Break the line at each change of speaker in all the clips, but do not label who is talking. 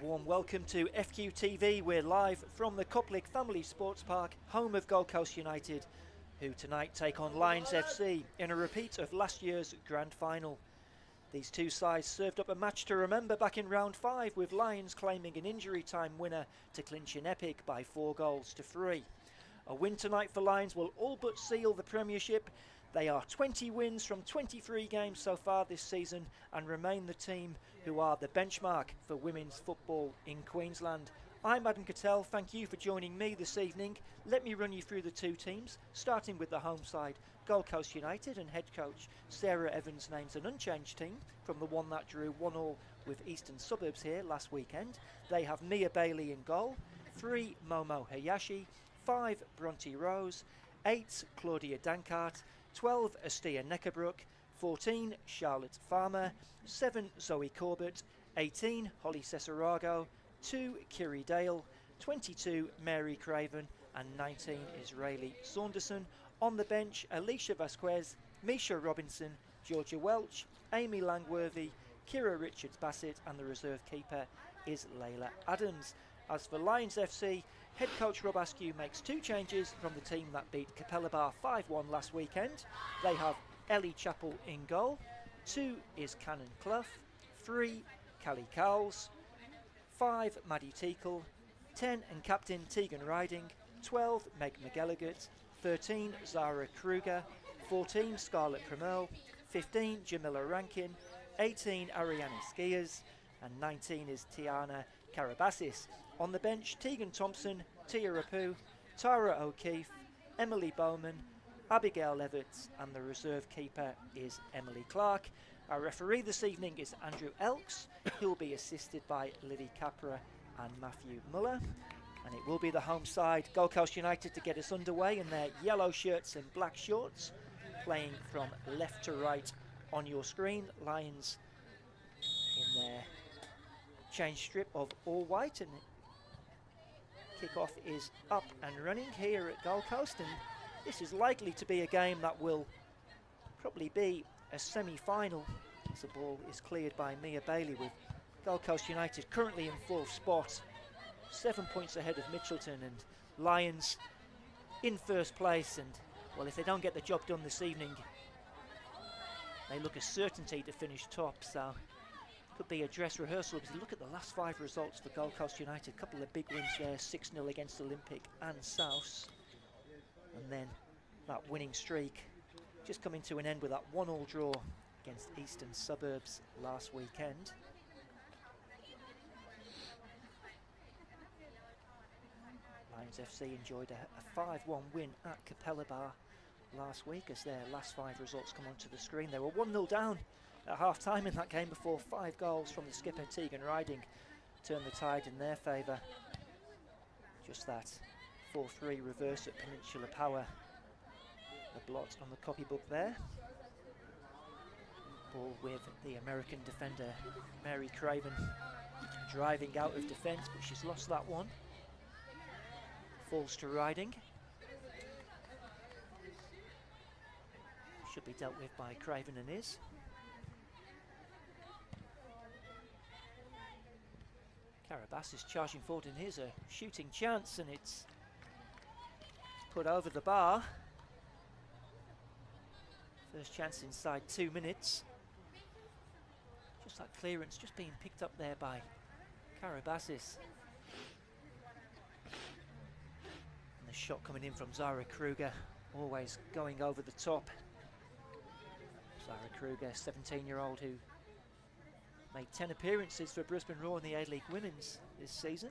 Warm welcome to FQTV. We're live from the Coplik Family Sports Park, home of Gold Coast United, who tonight take on Lions FC in a repeat of last year's grand final. These two sides served up a match to remember back in round 5, with Lions claiming an injury time winner to clinch an epic by 4-3. A win tonight for Lions will all but seal the Premiership. They are 20 wins from 23 games so far this season and remain the team who are the benchmark for women's football in Queensland. I'm Adam Cattell, thank you for joining me this evening. Let me run you through the two teams, starting with the home side, Gold Coast United, and head coach Sarah Evans names an unchanged team from the one that drew 1-1 with Eastern Suburbs here last weekend. They have Mia Bailey in goal, 3 Momo Hayashi, 5 Bronte Rose, 8 Claudia Dankart, 12 Astia Neckerbrook, 14 Charlotte Farmer, 7 Zoe Corbett, 18 Holly Cesarago, 2 Kiri Dale, 22 Mary Craven, and 19 Israeli Saunderson. On the bench, Alicia Vasquez, Misha Robinson, Georgia Welch, Amy Langworthy, Kira Richards Bassett, and the reserve keeper is Layla Adams. As for Lions FC, head coach Rob Askew makes 2 changes from the team that beat Capella Bar 5-1 last weekend. They have Ellie Chappell in goal, 2 is Cannon Clough, 3 Callie Cowles, 5 Maddie Teakle, 10 and captain Tegan Riding, 12 Meg McGilligan, 13 Zara Kruger, 14 Scarlett Pramel, 15 Jamila Rankin, 18 Ariana Skiers, and 19 is Tiana Karabasis. On the bench, Tegan Thompson, Tia Rapu, Tara O'Keefe, Emily Bowman, Abigail Levitt, and the reserve keeper is Emily Clark. Our referee this evening is Andrew Elks. He'll be assisted by Liddy Capra and Matthew Muller. And it will be the home side, Gold Coast United, to get us underway in their yellow shirts and black shorts, playing from left to right on your screen. Lions in their change strip of all white, and kick-off is up and running here at Gold Coast, and this is likely to be a game that will probably be a semi-final, as the ball is cleared by Mia Bailey, with Gold Coast United currently in 4th spot, 7 points ahead of Mitchelton, and Lions in 1st place. And well, if they don't get the job done this evening, they look a certainty to finish top, so could be a dress rehearsal. Because you look at the last 5 results for Gold Coast United, a couple of big wins there, 6-0 against Olympic and South, and then that winning streak just coming to an end with that 1-1 draw against Eastern Suburbs last weekend. Lions FC enjoyed a 5-1 win at Capella Bar last week as their last 5 results come onto the screen. They were 1-0 down at half-time in that game before 5 goals from the skipper Tegan Riding turned the tide in their favour. Just that 4-3 reverse at Peninsula Power. The blot on the copybook there. Ball with the American defender Mary Craven driving out of defence, but she's lost that one. Falls to Riding. Should be dealt with by Craven and is. Carabas is charging forward, and here's a shooting chance, and it's put over the bar. First chance inside 2 minutes. Just that clearance just being picked up there by Carabasis. And the shot coming in from Zara Kruger, always going over the top. Zara Kruger, 17-year-old, who made 10 appearances for Brisbane Roar in the A-League Women's this season.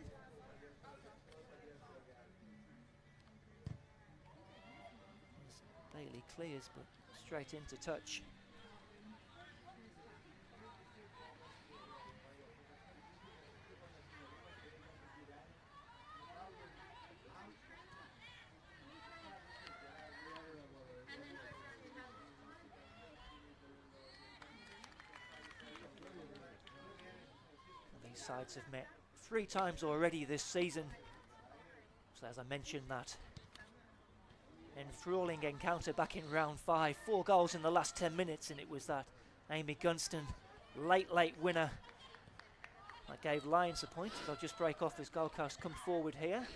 As Bailey clears, but straight into touch. These sides have met 3 times already this season. So as I mentioned, that enthralling encounter back in round 5, 4 goals in the last 10 minutes, and it was that Amy Gunston late winner That gave Lions a point. They'll just break off as Gold Coast come forward here.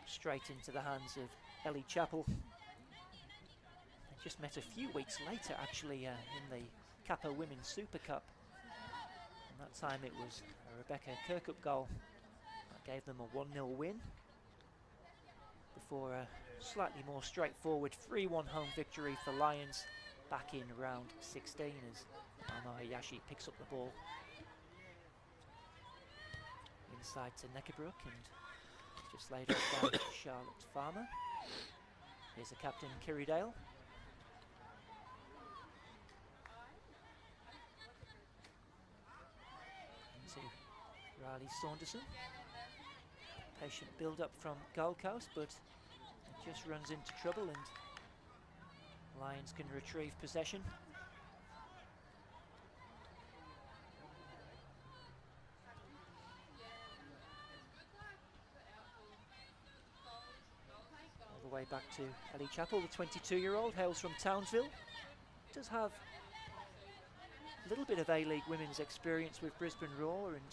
Straight into the hands of Ellie Chappell. They just met a few weeks later actually in the Kappa Women's Super Cup. And that time it was a Rebecca Kirkup goal. That gave them a 1-0 win. Before a slightly more straightforward 3-1 home victory for Lions back in round 16 as Mamo Hayashi picks up the ball. Inside to Neckebrook and just laid off by Charlotte Farmer. Here's the captain, Kirrydale. Into Riley Saunderson. Patient build-up from Gold Coast, but it just runs into trouble and Lions can retrieve possession. All the way back to Ellie Chappell, the 22-year-old, hails from Townsville. Does have a little bit of A-League women's experience with Brisbane Roar and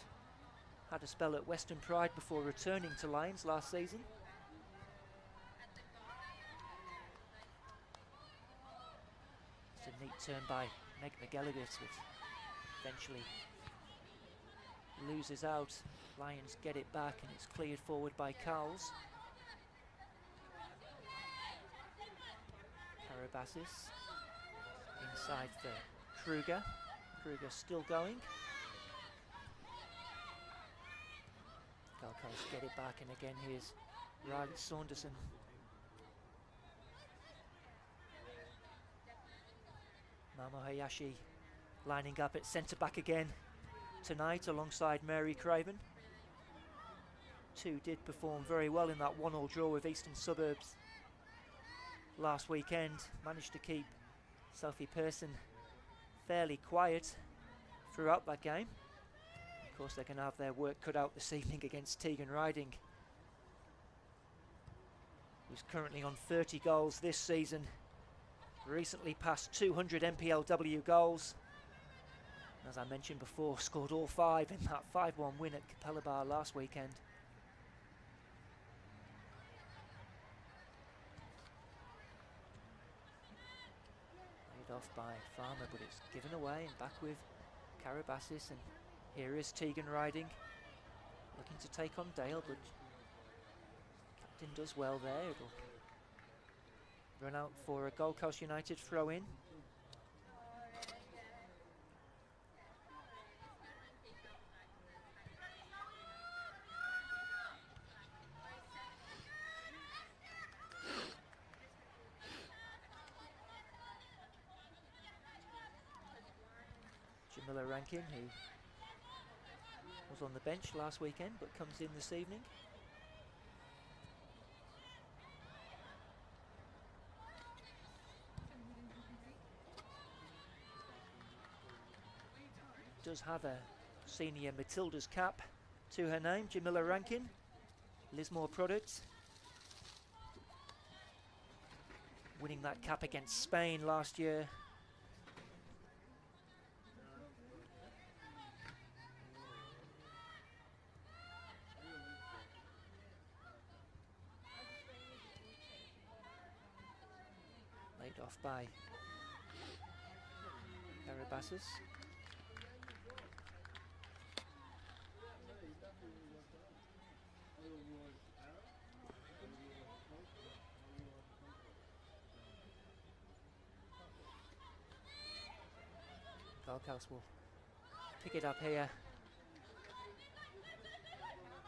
had a spell at Western Pride before returning to Lions last season. It's a neat turn by Meg McGilligan, which eventually loses out. Lions get it back and it's cleared forward by Cowles. Karabassis inside for Kruger. Kruger still going. Gold Coast get it back, and again here's Riley Saunderson. Mamo Hayashi lining up at centre back again tonight alongside Mary Craven. Two did perform very well in that 1-1 draw with Eastern Suburbs last weekend. Managed to keep Sophie Pearson fairly quiet throughout that game. Of course, they're going to have their work cut out this evening against Tegan Riding, who's currently on 30 goals this season. Recently passed 200 NPLW goals. As I mentioned before, scored all 5 in that 5-1 win at Capella Bar last weekend. Laid off by Farmer, but it's given away and back with Karabassis, and here is Tegan Riding looking to take on Dale, but captain does well there. It'll run out for a Gold Coast United throw in. Jamila Rankin, who was on the bench last weekend but comes in this evening. Does have a senior Matilda's cap to her name, Jamila Rankin, Lismore product. Winning that cap against Spain last year. Laid off by Karabassis. Gold Coast will pick it up here.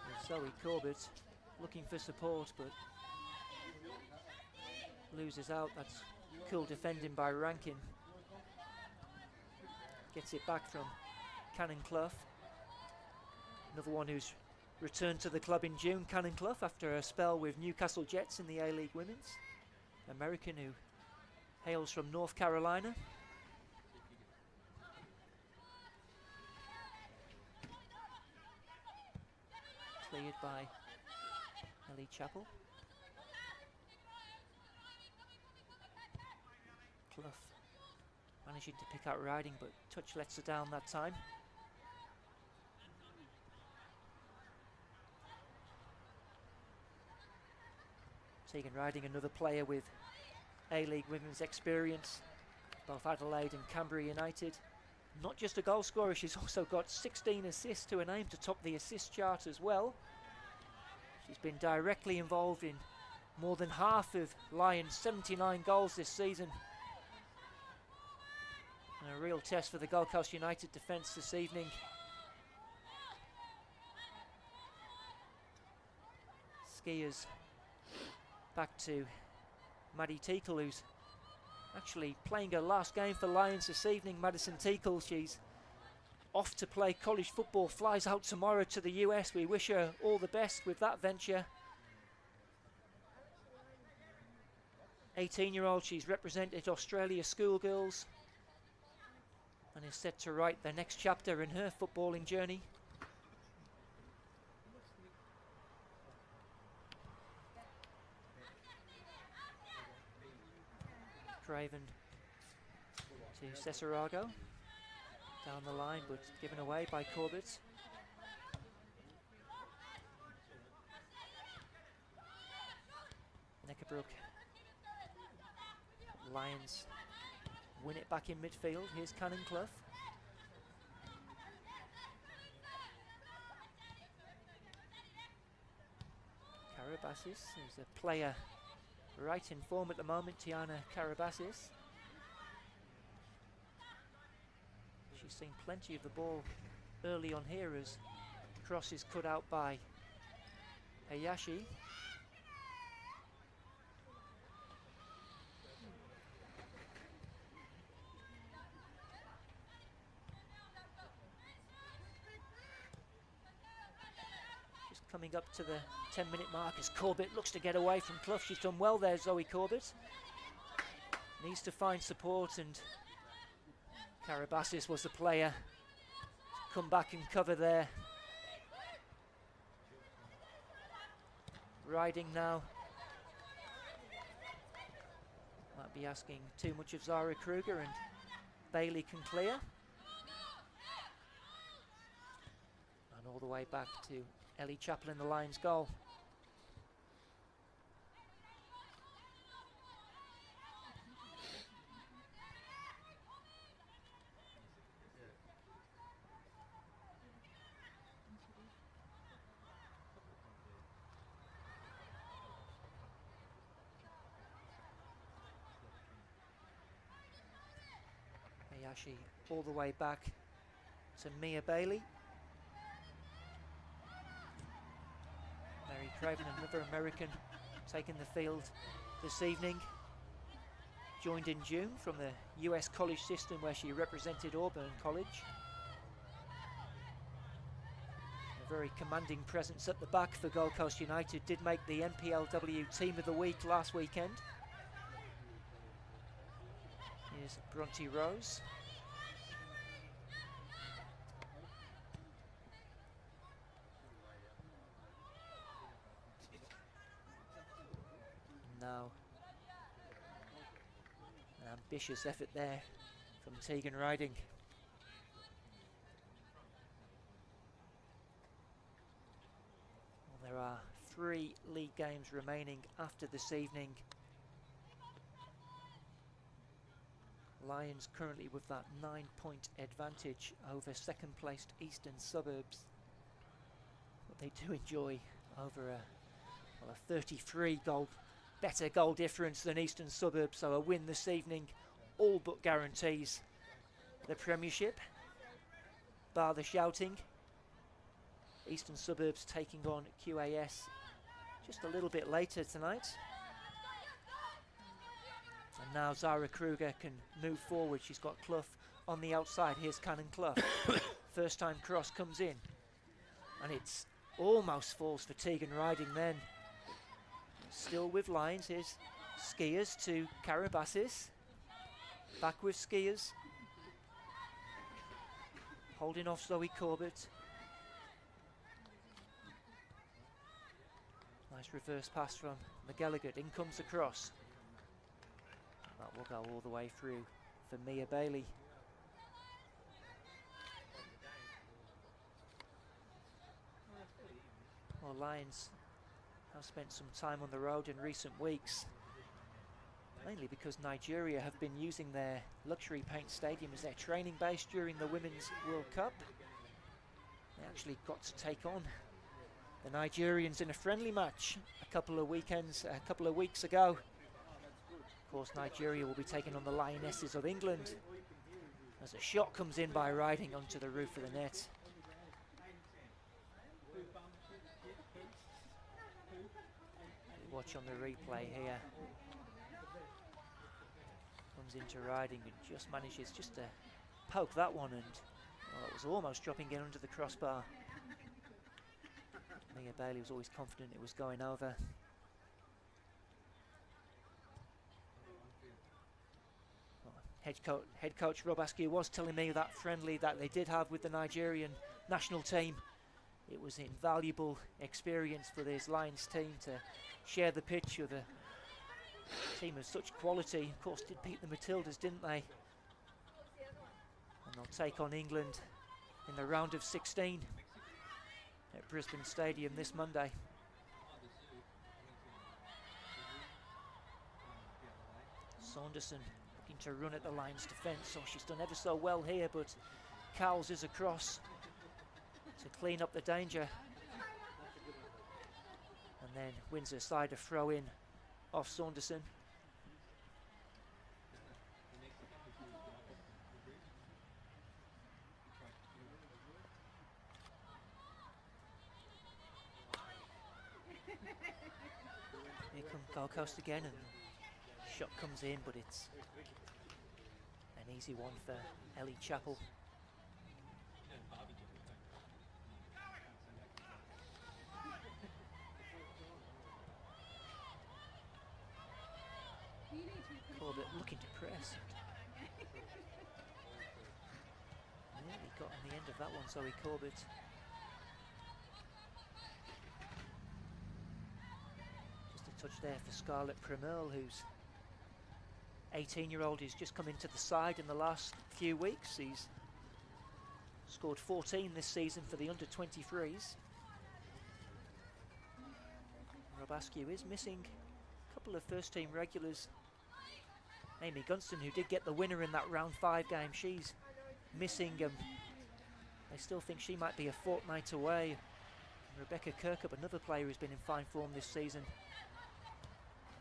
With Zoe Corbett looking for support, but loses out. That's cool defending by Rankin. Gets it back from Cannon Clough. Another one who's returned to the club in June, Cannon Clough, after a spell with Newcastle Jets in the A-League Women's. American who hails from North Carolina. Cleared by Ellie Chappell. Clough managing to pick out Riding, but touch lets her down that time. Tegan Riding, another player with A-League women's experience, both Adelaide and Canberra United. Not just a goal scorer, she's also got 16 assists to her name to top the assist chart as well. She's been directly involved in more than half of Lions' 79 goals this season. And a real test for the Gold Coast United defence this evening. Skiers back to Maddie Teakle, who's actually playing her last game for Lions this evening. Madison Teakle, she's off to play college football, flies out tomorrow to the US. We wish her all the best with that venture. 18-year-old, she's represented Australia schoolgirls and is set to write the next chapter in her footballing journey. Craven to Cesarago, down the line but given away by Corbett. Neckerbrook. Lions win it back in midfield. Here's Cannon Clough. Karabassis is a player right in form at the moment, Tiana Karabassis. She's seen plenty of the ball early on here as cross is cut out by Hayashi. Coming up to the 10-minute mark as Corbett looks to get away from Clough. She's done well there, Zoe Corbett. Needs to find support, and Karabassis was the player to come back and cover there. Riding now. Might be asking too much of Zara Kruger, and Bailey can clear. And all the way back to Ellie Chaplin, the Lions' goal. Hayashi all the way back to Mia Bailey. Mary Craven, another American, taking the field this evening. Joined in June from the US college system where she represented Auburn College. A very commanding presence at the back for Gold Coast United. Did make the NPLW Team of the Week last weekend. Here's Bronte Rose. Now, an ambitious effort there from Tegan Riding. Well, there are 3 league games remaining after this evening. Lions currently with that 9-point advantage over second-placed Eastern Suburbs. But they do enjoy over a 33 goal. Better goal difference than Eastern Suburbs, so a win this evening all but guarantees the Premiership. Bar the shouting. Eastern Suburbs taking on QAS just a little bit later tonight. And now Zara Kruger can move forward. She's got Clough on the outside. Here's Cannon Clough. First time cross comes in. And it's almost falls for Tegan Riding then. Still with Lions. Here's Skiers to Karabassis. Back with Skiers. Holding off Zoe Corbett. Nice reverse pass from McGilligan. In comes the cross. That will go all the way through for Mia Bailey. Well, Lions have spent some time on the road in recent weeks, mainly because Nigeria have been using their luxury paint stadium as their training base during the Women's World Cup. They actually got to take on the Nigerians in a friendly match a couple of weeks ago. Of course, Nigeria will be taking on the Lionesses of England as a shot comes in by Riding onto the roof of the net. Watch on the replay here. Comes into Riding and just manages just to poke that one, and well, it was almost dropping in under the crossbar. Mia Bailey was always confident it was going over. Well, head coach Rob Askew was telling me that friendly that they did have with the Nigerian national team, it was invaluable experience for this Lions team to share the pitch with a team of such quality. Of course, did beat the Matildas, didn't they? And they'll take on England in the round of 16 at Brisbane Stadium this Monday. Saunderson looking to run at the Lions defence, so she's done ever so well here, but Cowles is across to clean up the danger, and then wins her side a throw in off Saunderson. Here comes Gold Coast again, and shot comes in, but it's an easy one for Ellie Chappell. Corbett looking to press. Nearly got on the end of that one, Zoe Corbett. Just a touch there for Scarlett Primel, who's 18-year-old who's just come into the side in the last few weeks. He's scored 14 this season for the under-23s. Rob Askew is missing a couple of first-team regulars. Amy Gunston, who did get the winner in that round 5 game, she's missing. They still think she might be a fortnight away. And Rebecca Kirkup, another player who's been in fine form this season,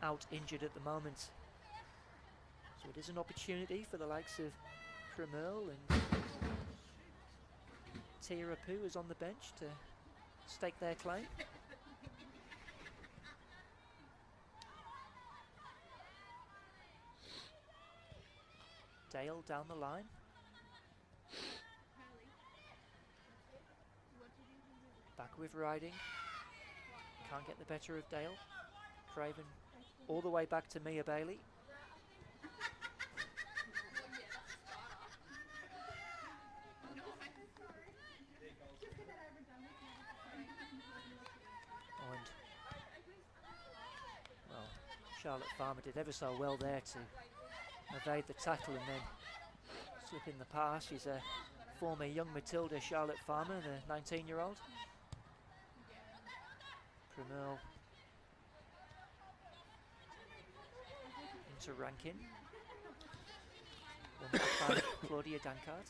out injured at the moment. So it is an opportunity for the likes of Primel and Tia Apu is on the bench to stake their claim. Dale down the line. Back with Riding. Can't get the better of Dale. Craven all the way back to Mia Bailey. And well, Charlotte Farmer did ever so well there to evade the tackle and then slip in the pass. She's a former young Matilda, Charlotte Farmer, the 19-year-old. Primel into Rankin. One back by Claudia Dankard.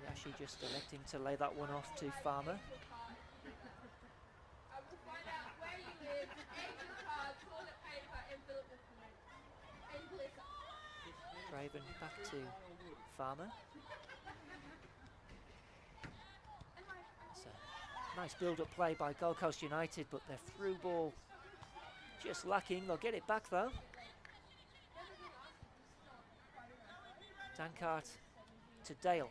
Yashi just electing to lay that one off to Farmer. Craven back to Farmer. It's a nice build-up play by Gold Coast United, but their through ball just lacking. They'll get it back though. Dankart to Dale.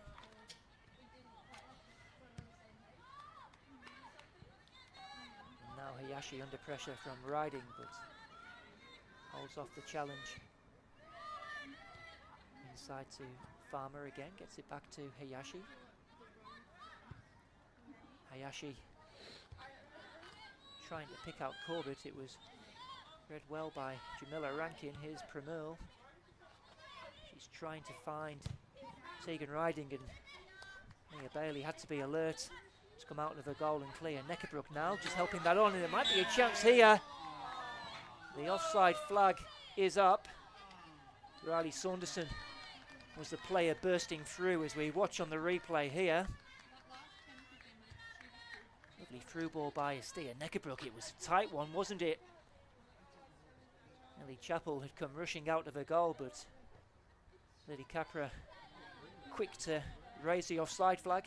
And now Hayashi under pressure from Riding, but holds off the challenge. Inside to Farmer again, gets it back to Hayashi. Hayashi trying to pick out Corbett. It was read well by Jamila Rankin. Here's Primel. She's trying to find Tegan Riding, and Mia Bailey had to be alert It's come out of the goal and clear. Neckerbrook now just helping that on, and there might be a chance here. The offside flag is up. Riley Saunderson was the player bursting through as we watch on the replay here. Lovely through ball by Astia Neckerbrook. It was a tight one, wasn't it? Ellie Chappell had come rushing out of the goal, but Lily Capra quick to raise the offside flag.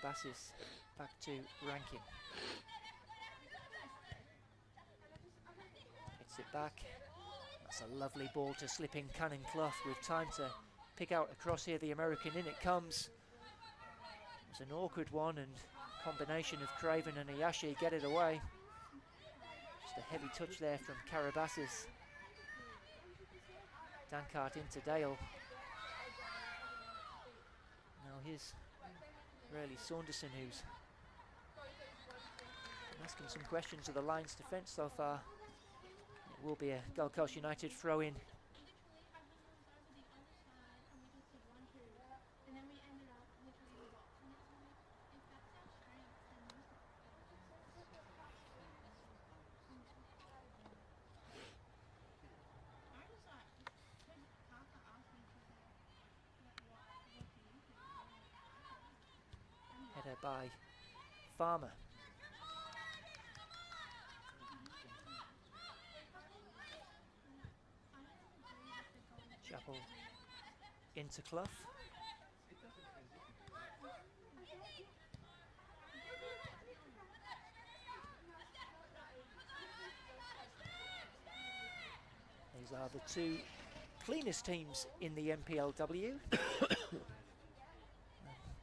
Carabassis back to Rankin. Hits it back. That's a lovely ball to slip in Cannon Clough with time to pick out across here. The American in it comes. It's an awkward one, and combination of Craven and Ayashi get it away. Just a heavy touch there from Carabassis. Dankart into Dale. Now here's Riley Saunderson, who's asking some questions of the Lions defence so far. It will be a Gold Coast United throw-in. Header by Farmer. Chappell into Clough. These are the two cleanest teams in the NPLW.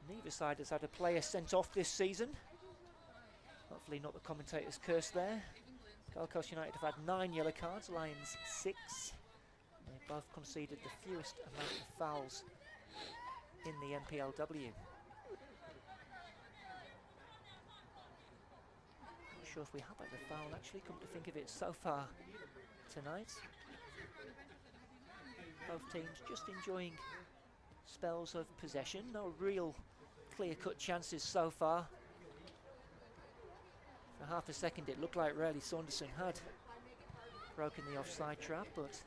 Neither side has had a player sent off this season. Hopefully not the commentator's curse there. Gold Coast United have had 9 yellow cards, Lions 6. They both conceded the fewest amount of fouls in the NPLW. Not sure if we have had a foul actually, come to think of it, so far tonight. Both teams just enjoying spells of possession, no real clear-cut chances so far. For half a second it looked like Riley Saunderson had broken the offside trap, but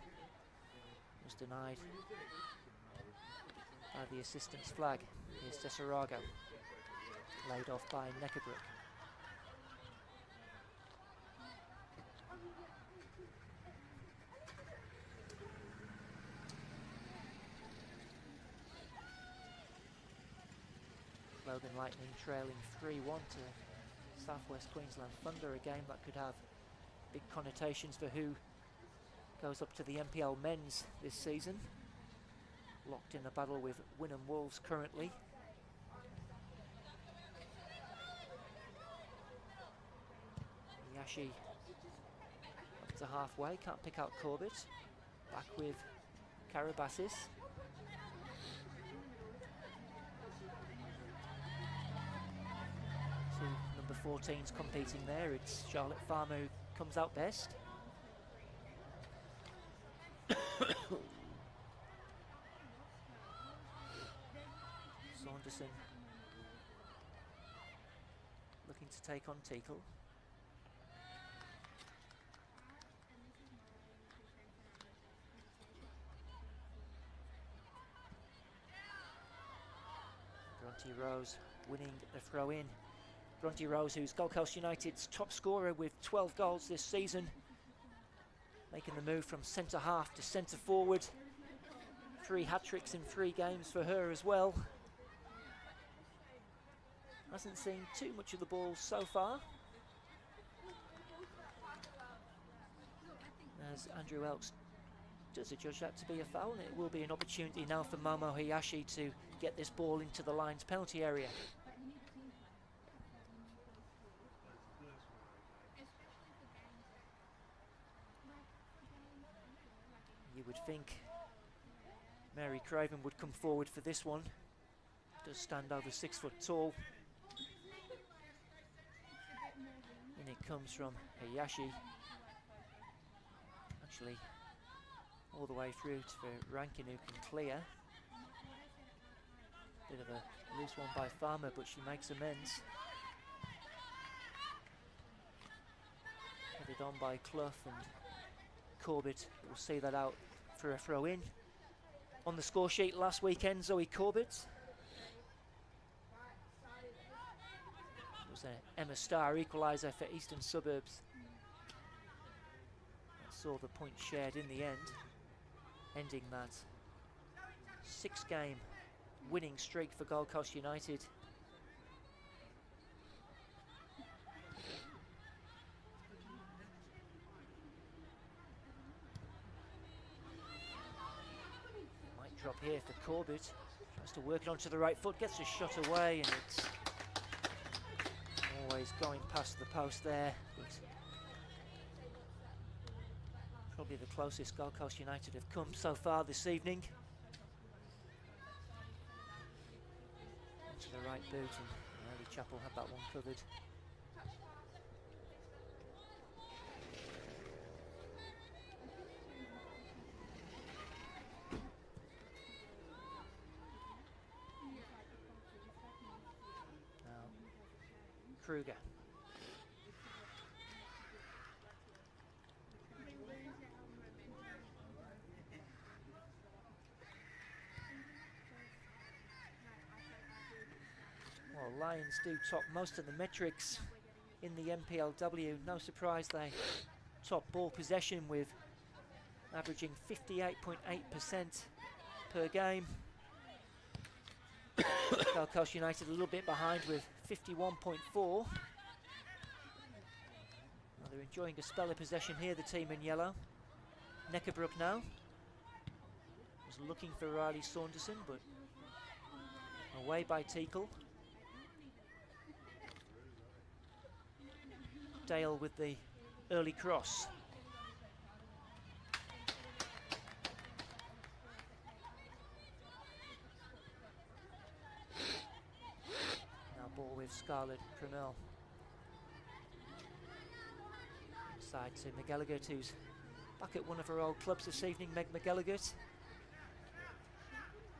was denied by the assistant's flag. Here's Tesarago, laid off by Neckerbrook. Logan Lightning trailing 3-1 to Southwest Queensland Thunder, a game that could have big connotations for who goes up to the NPL men's this season. Locked in a battle with Wynnum Wolves currently. Yashi up to halfway, can't pick out Corbett. Back with Carabassis. Number 14's competing there. It's Charlotte Farmer who comes out best. Saunderson looking to take on Teakle. Bronte Rose winning the throw-in. Bronte Rose, who's Gold Coast United's top scorer with 12 goals this season, making the move from centre half to centre forward. 3 hat-tricks in 3 games for her as well. Hasn't seen too much of the ball so far, as Andrew Elks does adjudge that to be a foul, and it will be an opportunity now for Momo Hayashi to get this ball into the Lions penalty area. You would think Mary Craven would come forward for this one. Does stand over 6 foot tall. And it comes from Hayashi. Actually, all the way through to Rankin, who can clear. Bit of a loose one by Farmer, but she makes amends. Headed on by Clough, and Corbett will see that out for a throw in. On the score sheet last weekend, Zoe Corbett. It was an Emma Starr equaliser for Eastern Suburbs. That saw the point shared in the end, ending that 6-game winning streak for Gold Coast United. Might drop here for Corbett. Tries to work it onto the right foot, gets a shot away, and it's always going past the post there. But probably the closest Gold Coast United have come so far this evening. To the right boot, and Early Chapel had that one covered. Now Kruger. Well, Lions do top most of the metrics in the NPLW. No surprise they top ball possession, with averaging 58.8% per game. Gold Coast United a little bit behind with 51.4. Well, they're enjoying a spell of possession here, the team in yellow. Neckerbrook now was looking for Riley Saunderson, but away by Teakle. Dale with the early cross. Now ball with Scarlett Prunell. Inside to McGilligan, who's back at one of her old clubs this evening, Meg McGilligan.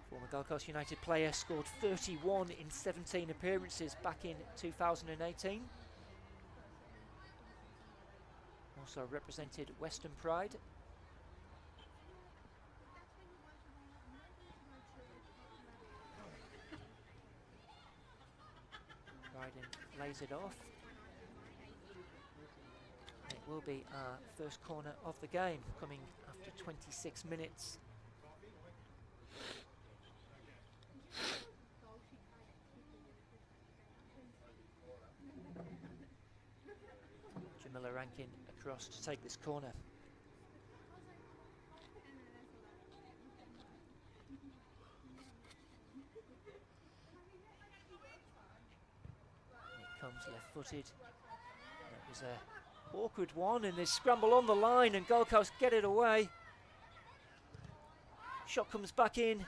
Former Gold Coast United player, scored 31 in 17 appearances back in 2018. Also represented Western Pride. Bryden lays it off. It will be our first corner of the game, coming after 26 minutes. Jamila Rankin across to take this corner. It comes left-footed. It was a awkward one, and they scramble on the line, and Gold Coast get it away. Shot comes back in.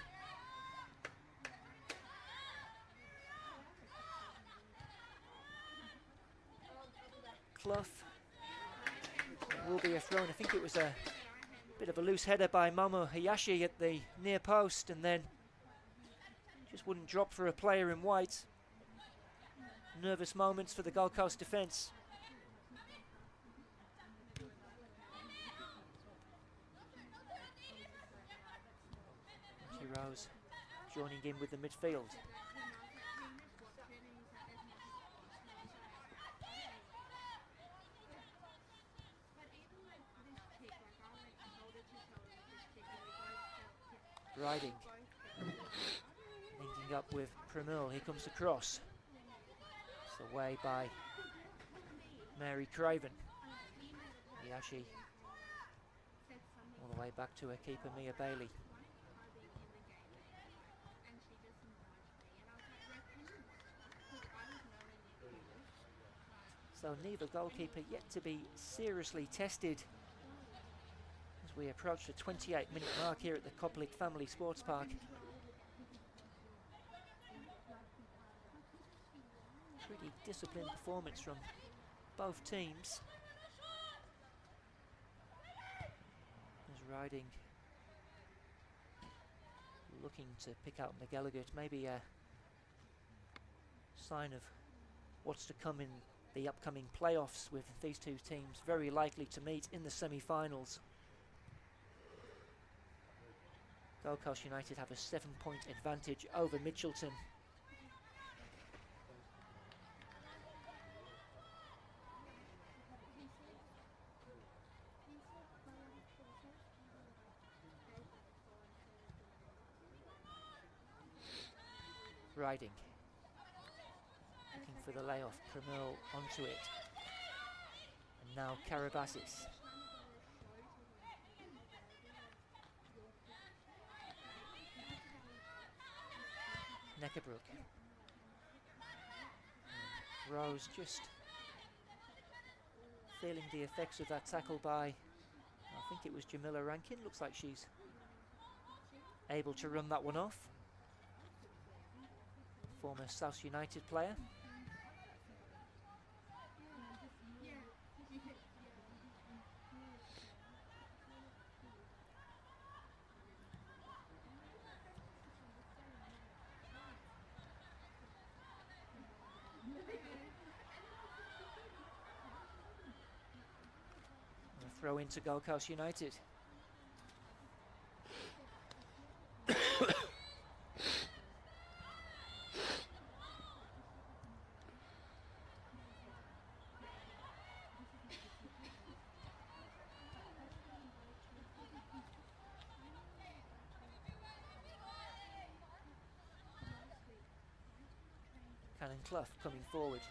Clough. It will be a throw, and I think it was a bit of a loose header by Momo Hayashi at the near post, and then just wouldn't drop for a player in white. Nervous moments for the Gold Coast defence. Rose joining in with the midfield. Riding, linking up with Pramil. Here comes the cross. It's away by Mary Craven. Yashi all the way back to her keeper, Mia Bailey. So neither goalkeeper yet to be seriously tested as we approach the 28-minute mark here at the Koplik Family Sports Park. Pretty disciplined performance from both teams. Riding, looking to pick out McGilligan. Maybe a sign of what's to come in the upcoming playoffs, with these two teams very likely to meet in the semi-finals. Gold Coast United have a 7-point advantage over Mitchelton. Riding, looking for the layoff. Pramil onto it, and now Karabasis. Neckerbrook. Rose just feeling the effects of that tackle by, I think it was Jamila Rankin. Looks like she's able to run that one off. Former South United player. Throw into Gold Coast United. Cannon Clough coming forward.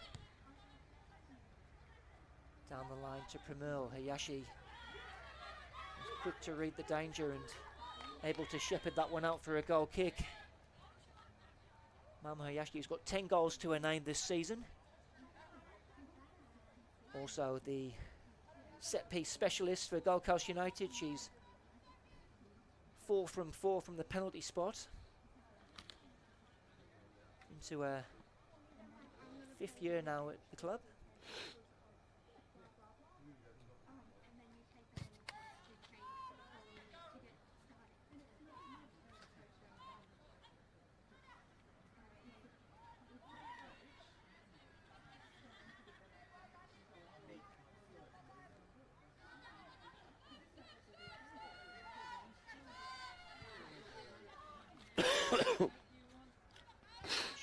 Down the line to Pramil. Hayashi was quick to read the danger and able to shepherd that one out for a goal kick. Mama Hayashi has got 10 goals to her name this season. Also the set piece specialist for Gold Coast United. She's 4 from 4 from the penalty spot. Into her 5th year now at the club.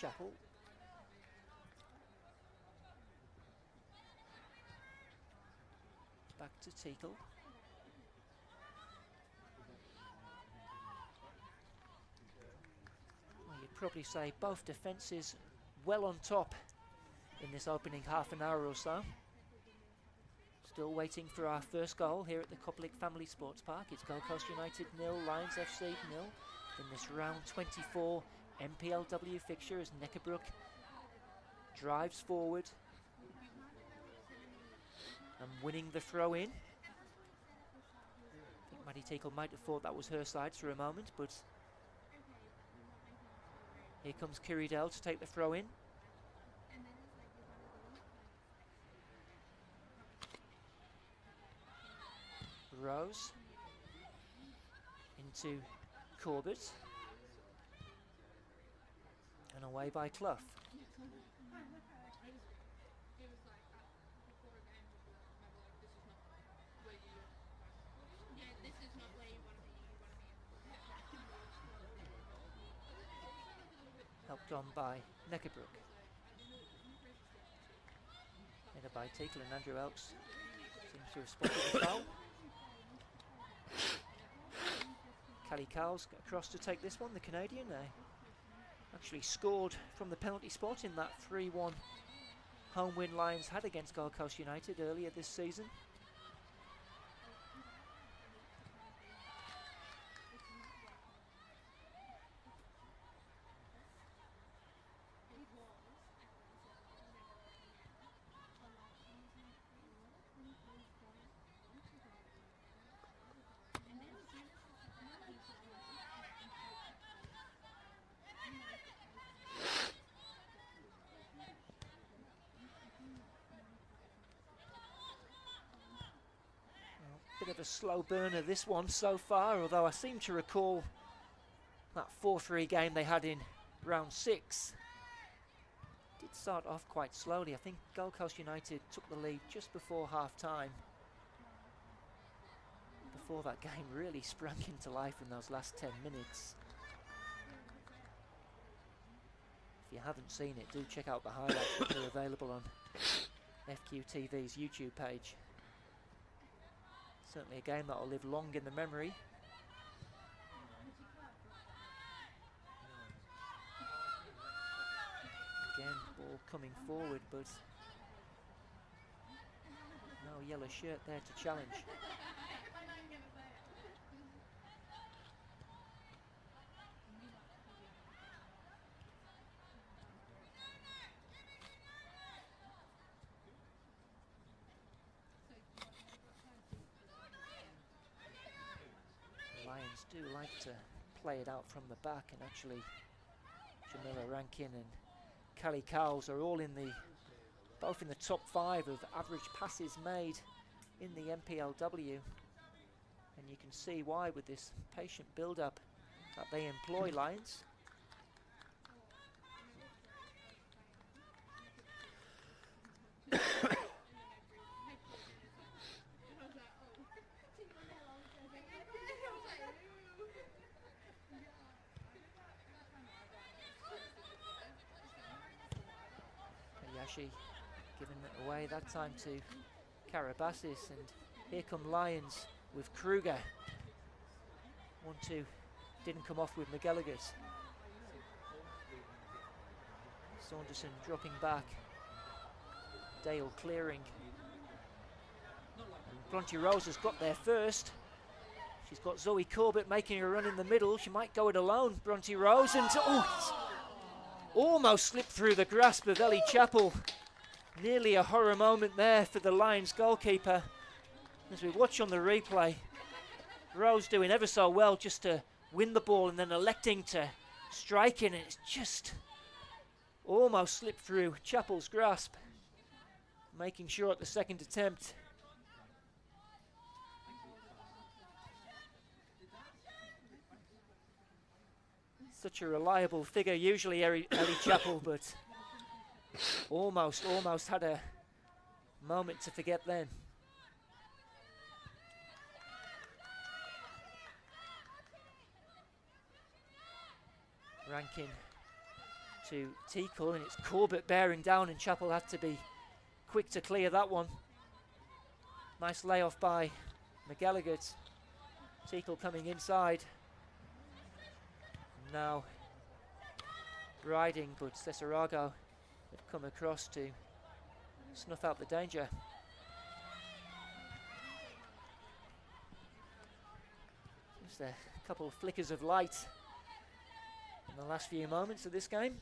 Chapel. Back to Teakle. Well, you'd probably say both defences well on top in this opening half an hour or so. Still waiting for our first goal here at the Koplik Family Sports Park. It's Gold Coast United 0, Lions FC 0 in this round 24 NPLW fixture as Neckerbrook drives forward and winning the throw in. I think Maddie Teakle might have thought that was her side for a moment, but here comes Kiridell to take the throw in. Rose into Corbett. And away by Clough. Helped on by Neckerbrook. Headed by Teakle, and Andrew Elks seems to have spotted the foul. Callie Cowles across to take this one, the Canadian. Actually scored from the penalty spot in that 3-1 home win Lions had against Gold Coast United earlier this season. of a slow burner, this one so far, although I seem to recall that 4-3 game they had in round 6 did start off quite slowly. I think Gold Coast United took the lead just before half-time, before that game really sprang into life in those last 10 minutes. If you haven't seen it, do check out the highlights that are available on FQTV's YouTube page. Certainly a game that will live long in the memory. Again, ball coming forward, but no yellow shirt there to challenge. Lions do like to play it out from the back, and actually Jamila Rankin and Callie Cowles are all both in the top 5 of average passes made in the NPLW, and you can see why with this patient build-up that they employ, Lions. Giving it away that time to Karabasis, and here come Lions with Kruger. 1-2 didn't come off with McGilligan. Saunderson dropping back, Dale clearing, and Bronte Rose has got there first. She's got Zoe Corbett making a run in the middle. She might go it alone, Bronte Rose, and almost slipped through the grasp of Ellie Chappell. Nearly a horror moment there for the Lions goalkeeper. As we watch on the replay, Rose doing ever so well just to win the ball and then electing to strike in, and it's just almost slipped through Chappell's grasp, making sure at the second attempt. Such a reliable figure usually, Ellie Chappell, but almost had a moment to forget then. Rankin to Teakle, and it's Corbett bearing down, and Chappell had to be quick to clear that one. Nice layoff by McGilligan. Teakle coming inside. Now riding, but Cesarago had come across to snuff out the danger. Just a couple of flickers of light in the last few moments of this game.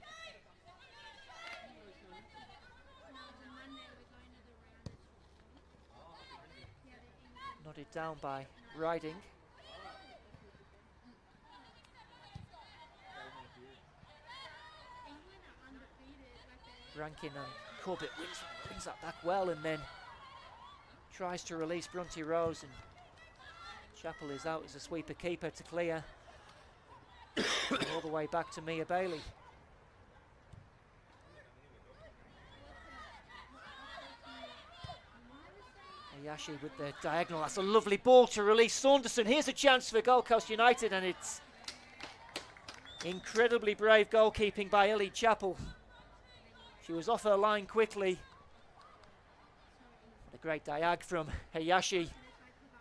Nodded down by Riding. Rankin and Corbett wins that back well, and then tries to release Bronte Rose, and Chappell is out as a sweeper keeper to clear. All the way back to Mia Bailey. Ayashi with the diagonal. That's a lovely ball to release Saunderson. Here's a chance for Gold Coast United, and it's incredibly brave goalkeeping by Ellie Chappell. She was off her line quickly. What a great diag from Hayashi.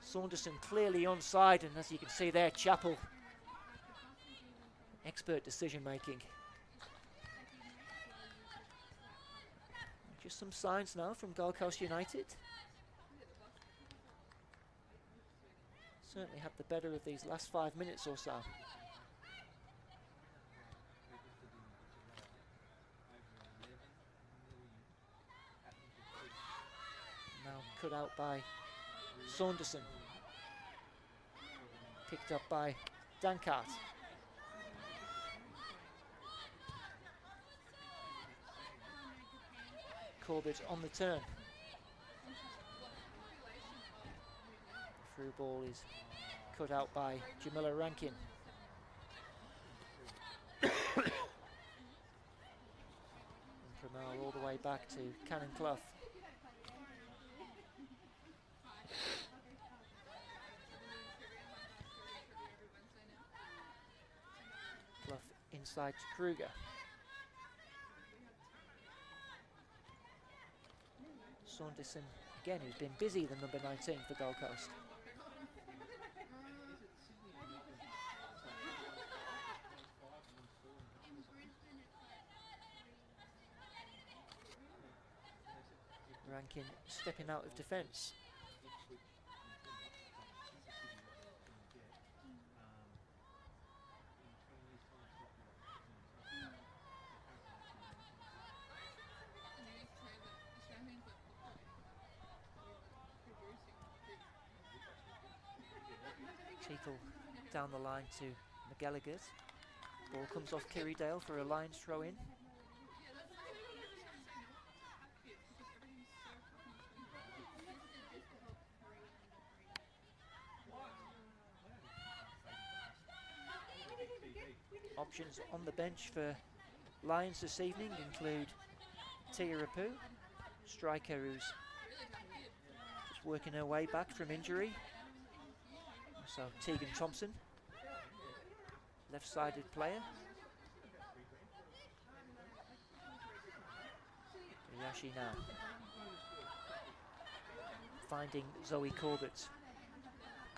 Saunderson clearly onside, and as you can see there, Chappell. Expert decision making. Just some signs now from Gold Coast United. Certainly had the better of these last 5 minutes or so. Now cut out by Saunderson. Picked up by Dankart. Corbett on the turn. Through ball is cut out by Jamila Rankin. And Pramel all the way back to Cannon Clough. Clough inside to Kruger. Saunderson again, who's been busy, the number 19 for Gold Coast. Rankin stepping out of defence. Teakle down the line to McGallagher. Ball comes off Kirrydale for a Lions throw in. Options on the bench for Lions this evening include Tia Rapu, striker who's just working her way back from injury. So Tegan Thompson, left-sided player. Yashi now finding Zoe Corbett.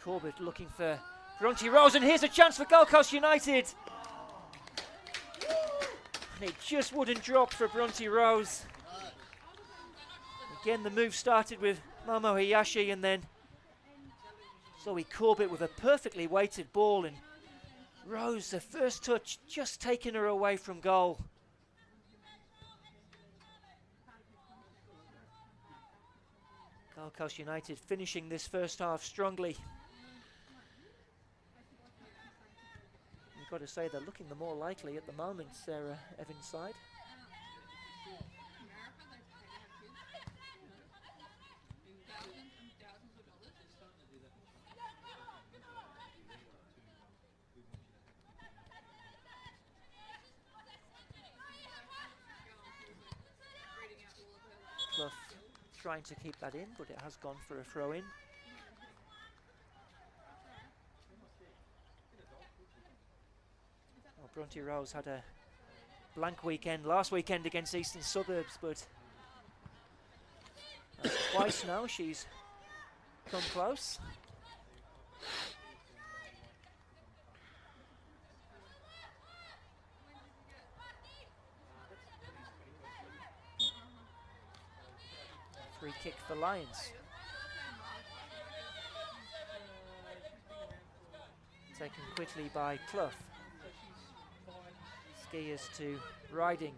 Corbett looking for Bronte Rose, and here's a chance for Gold Coast United. And it just wouldn't drop for Bronte Rose. Again, the move started with Momo Hayashi, and then Zoe Corbett with a perfectly weighted ball, and Rose, the first touch, just taking her away from goal. Gold Coast United finishing this first half strongly. You've got to say they're looking the more likely at the moment, Sarah Evans' side. Clough trying to keep that in, but it has gone for a throw-in. Well, Bronte Rose had a blank weekend last weekend against Eastern Suburbs, but twice now she's come close. Free kick for Lions. Taken quickly by Clough. Skiers to Riding.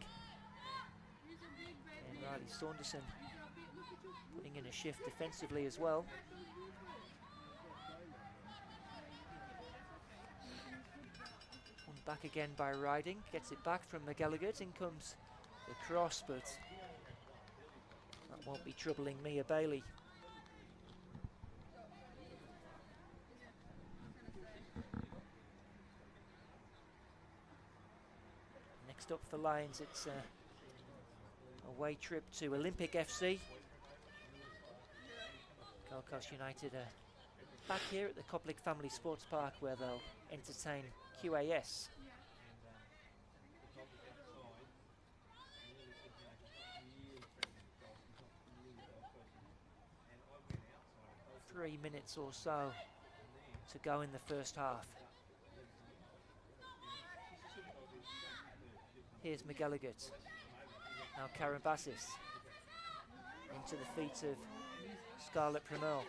And Riley Saunderson putting in a shift defensively as well. One back again by Riding. Gets it back from McGallagher. In comes the cross, but that won't be troubling Mia Bailey. Next up for Lions, it's a away trip to Olympic FC. Gold Coast United are back here at the Koplik Family Sports Park, where they'll entertain QAS. Three minutes or so to go in the first half. Here's McGallagher. Now Karabassis into the feet of Scarlett Pramel.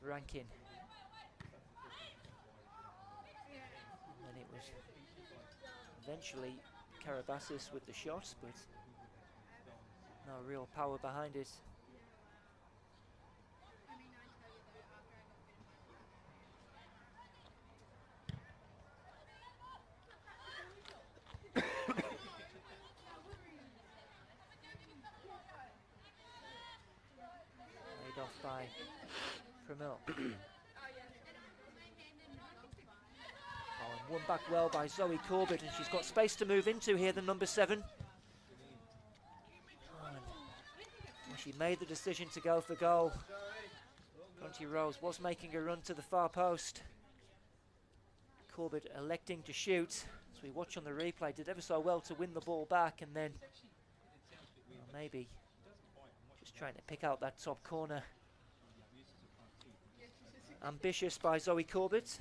Rankin. And it was eventually Karabassis with the shot, but no real power behind it. by Pramil. And won back well by Zoe Corbett, and she's got space to move into here, the number 7. And she made the decision to go for goal. Bronte Rose was making a run to the far post. Corbett electing to shoot. As we watch on the replay, did ever so well to win the ball back, and then maybe just trying to pick out that top corner. Ambitious by Zoe Corbett.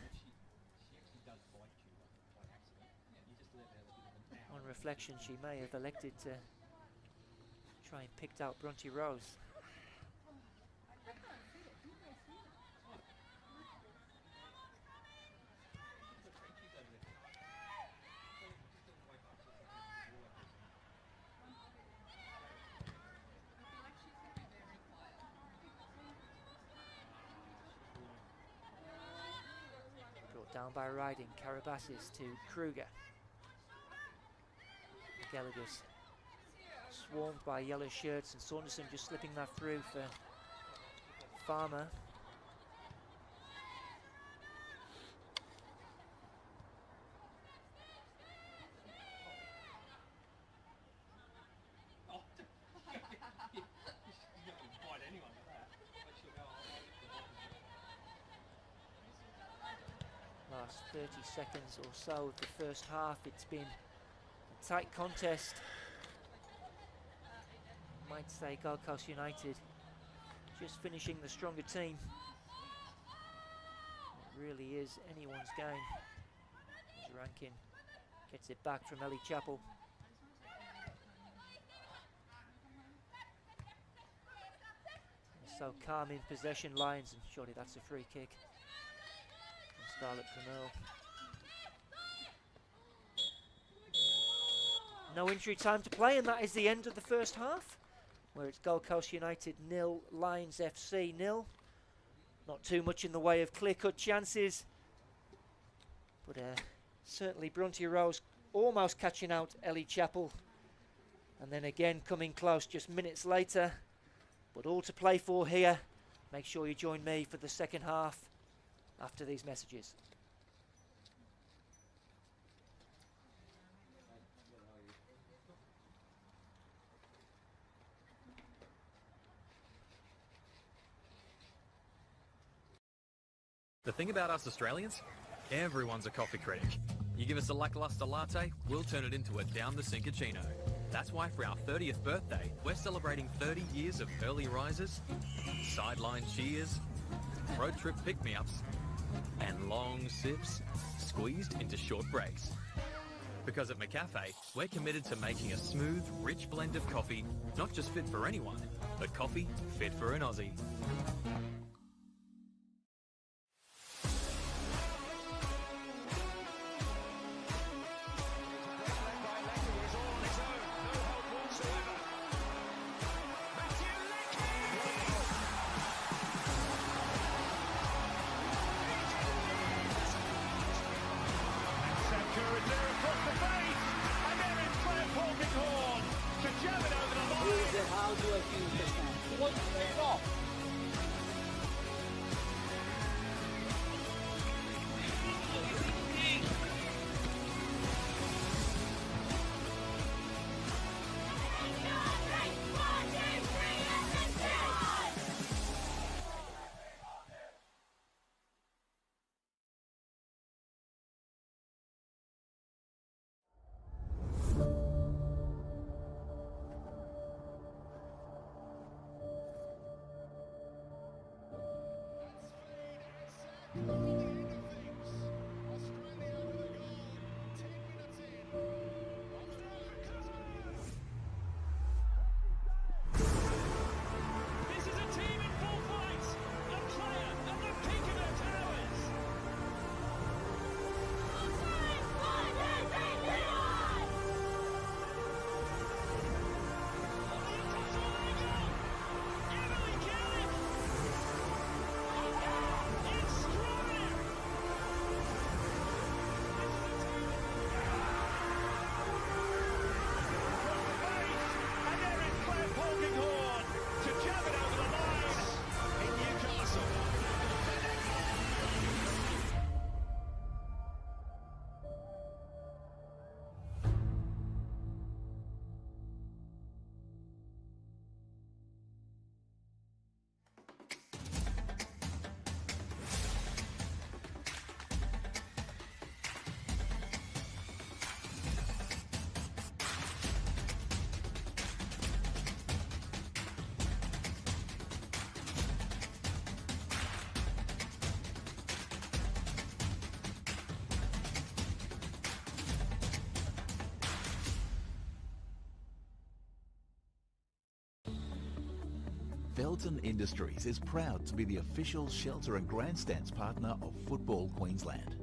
On reflection, she may have elected to try and pick out Bronte Rose. Down by Riding, Karabasis to Kruger. Gallagher's swarmed by yellow shirts, and Saunderson just slipping that through for Farmer. Last 30 seconds or so of the first half, it's been a tight contest. Might say Gold Coast United just finishing the stronger team. It really is anyone's game. As Rankin gets it back from Ellie Chappell. So calm in possession, Lions, and surely that's a free kick. Scarlett Pramil. No injury time to play, and that is the end of the first half, where it's Gold Coast United 0, Lions FC 0. Not too much in the way of clear-cut chances, but certainly Bronte Rose almost catching out Ellie Chappell, and then again coming close just minutes later. But all to play for here. Make sure you join me for the second half after these messages.
The thing about us Australians, everyone's a coffee critic. You give us a lackluster latte, we'll turn it into a down-the-sink cappuccino. That's why for our 30th birthday, we're celebrating 30 years of early risers, sideline cheers, road trip pick-me-ups, and long sips squeezed into short breaks. Because at McCafe, we're committed to making a smooth, rich blend of coffee, not just fit for anyone, but coffee fit for an Aussie.
It's Felton Industries is proud to be the official shelter and grandstands partner of Football Queensland.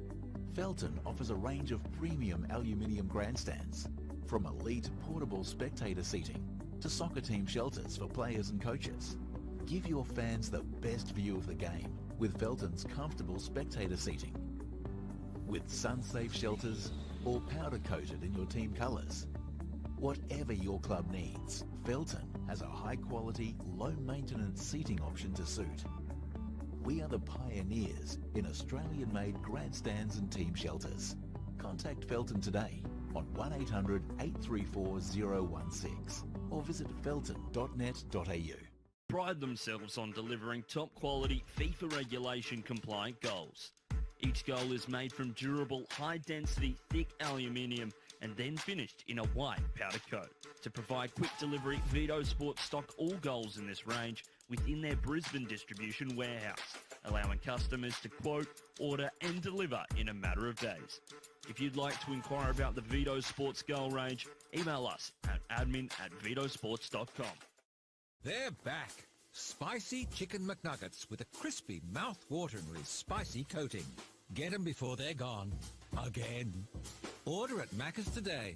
Felton offers a range of premium aluminium grandstands, from elite portable spectator seating to soccer team shelters for players and coaches. Give your fans the best view of the game with Felton's comfortable spectator seating. With sun-safe shelters or powder-coated in your team colours. Whatever your club needs, Felton has a high-quality, low-maintenance seating option to suit. We are the pioneers in Australian-made grandstands and team shelters. Contact Felton today on 1800 834 016 or visit felton.net.au.
Pride themselves on delivering top-quality FIFA regulation compliant goals. Each goal is made from durable, high-density, thick aluminium and then finished in a white powder coat. To provide quick delivery, Vito Sports stock all goals in this range within their Brisbane distribution warehouse, allowing customers to quote, order and deliver in a matter of days. If you'd like to inquire about the Vito Sports goal range, email us at admin@vitosports.com.
They're back. Spicy Chicken McNuggets with a crispy, mouth-wateringly spicy coating. Get them before they're gone. Again. Order at Macca's today.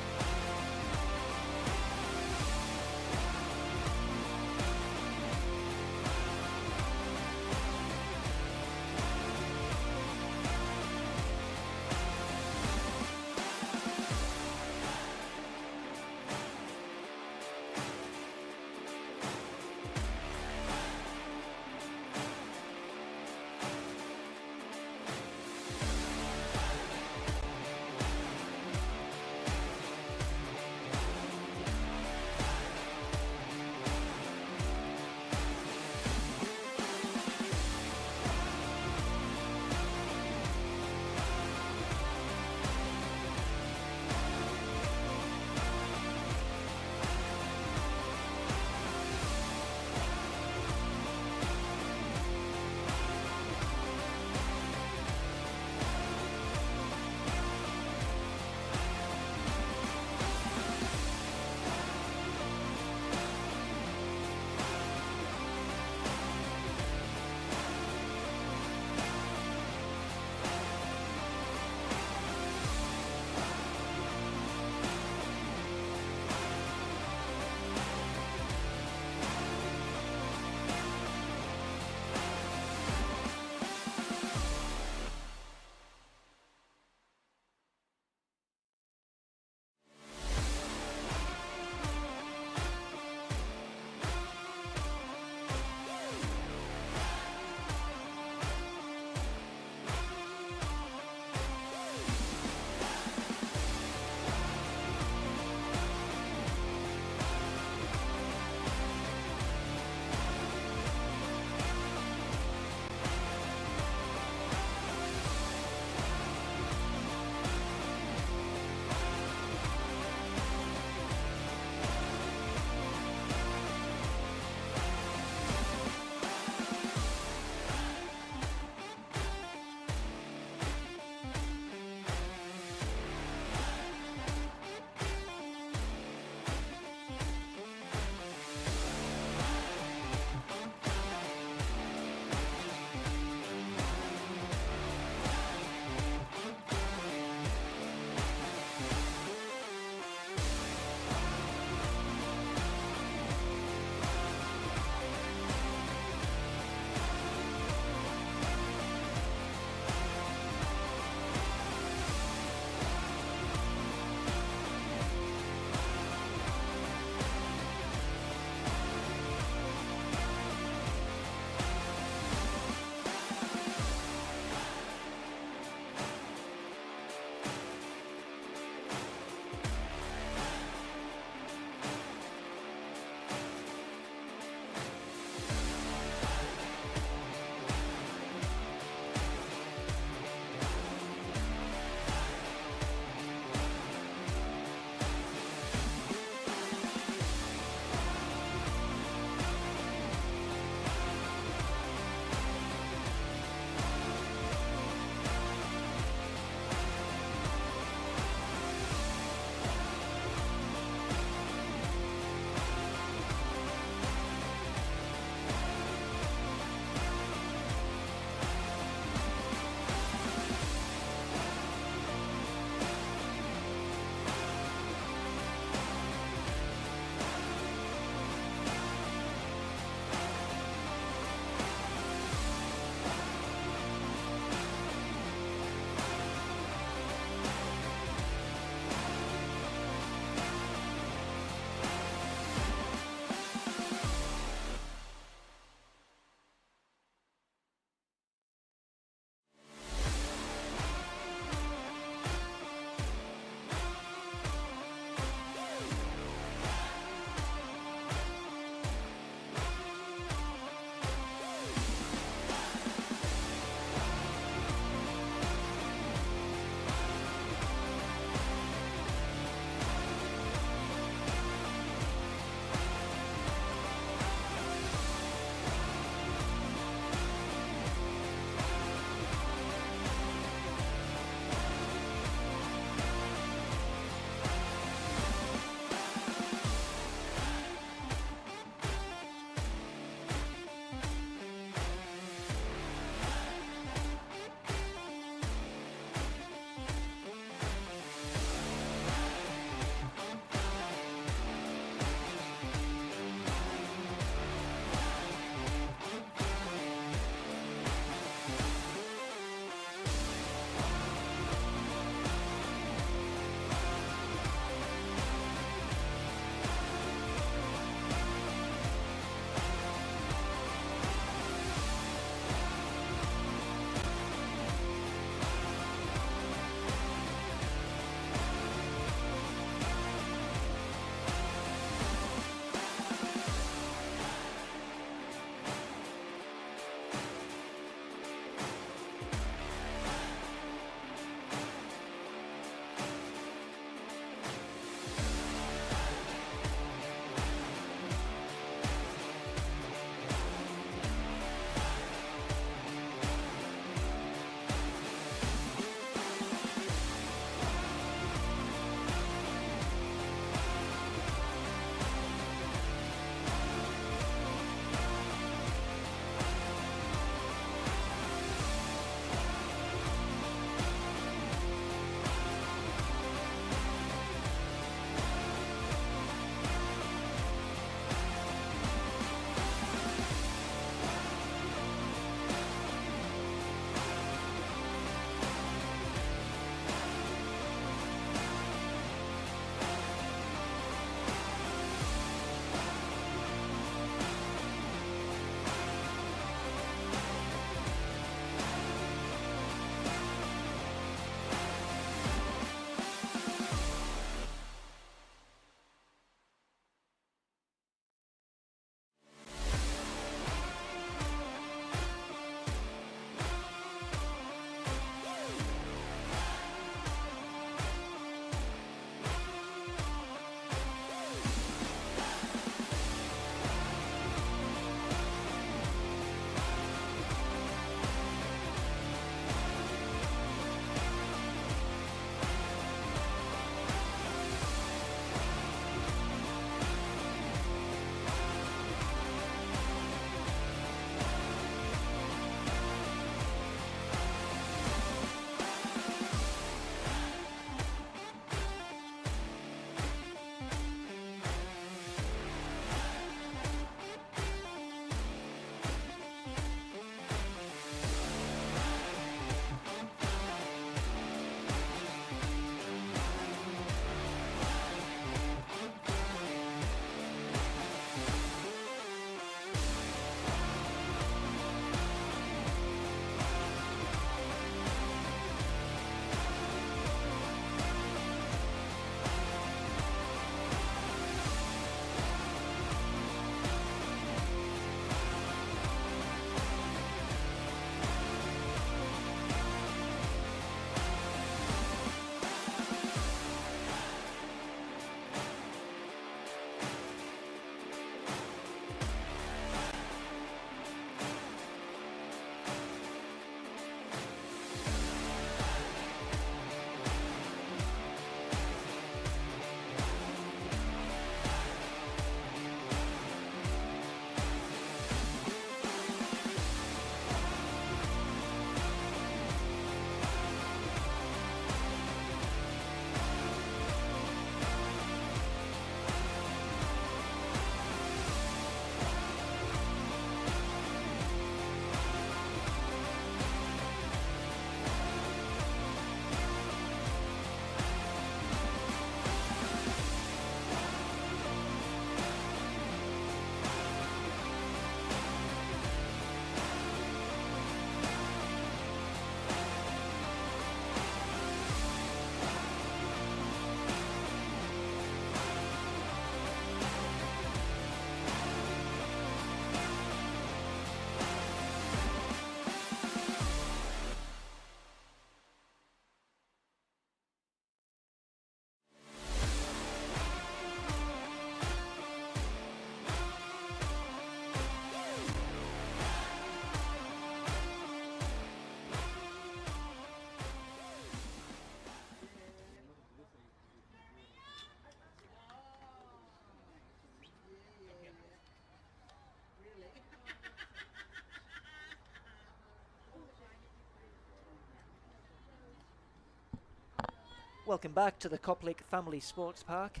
Welcome back to the Koplik Family Sports Park.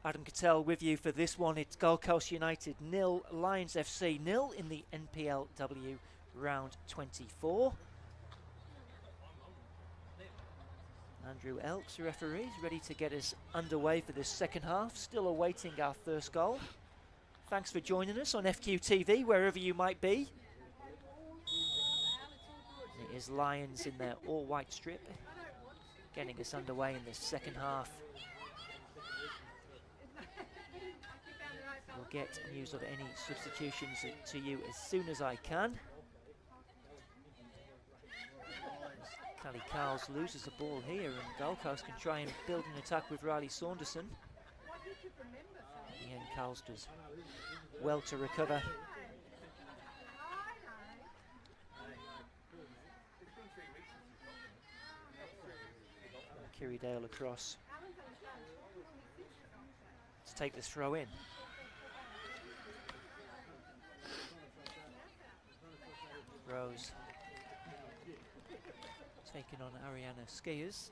Adam Cattell with you for this one. It's Gold Coast United 0, Lions FC 0 in the NPLW round 24. Andrew Elks, referee, is ready to get us underway for this second half. Still awaiting our first goal. Thanks for joining us on FQTV, wherever you might be. It is Lions in their all-white strip, getting us underway in this second half. We'll get news of any substitutions to you as soon as I can. Cally Cowles loses the ball here, and Gold Coast can try and build an attack with Riley Saunderson. Ian Cowles does well to recover. Kirrydale across. Let's take this throw in. Rose taking on Ariana Skiers.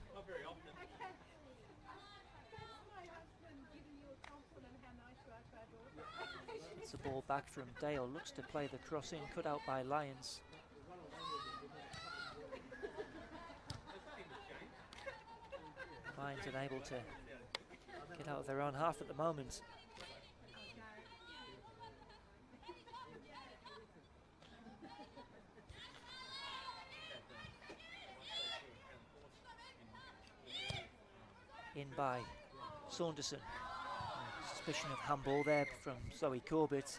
It's the ball back from Dale, looks to play the cross in, cut out by Lions. Lions unable to get out of their own half at the moment. In by Saunderson. Suspicion of handball there from Zoe Corbett.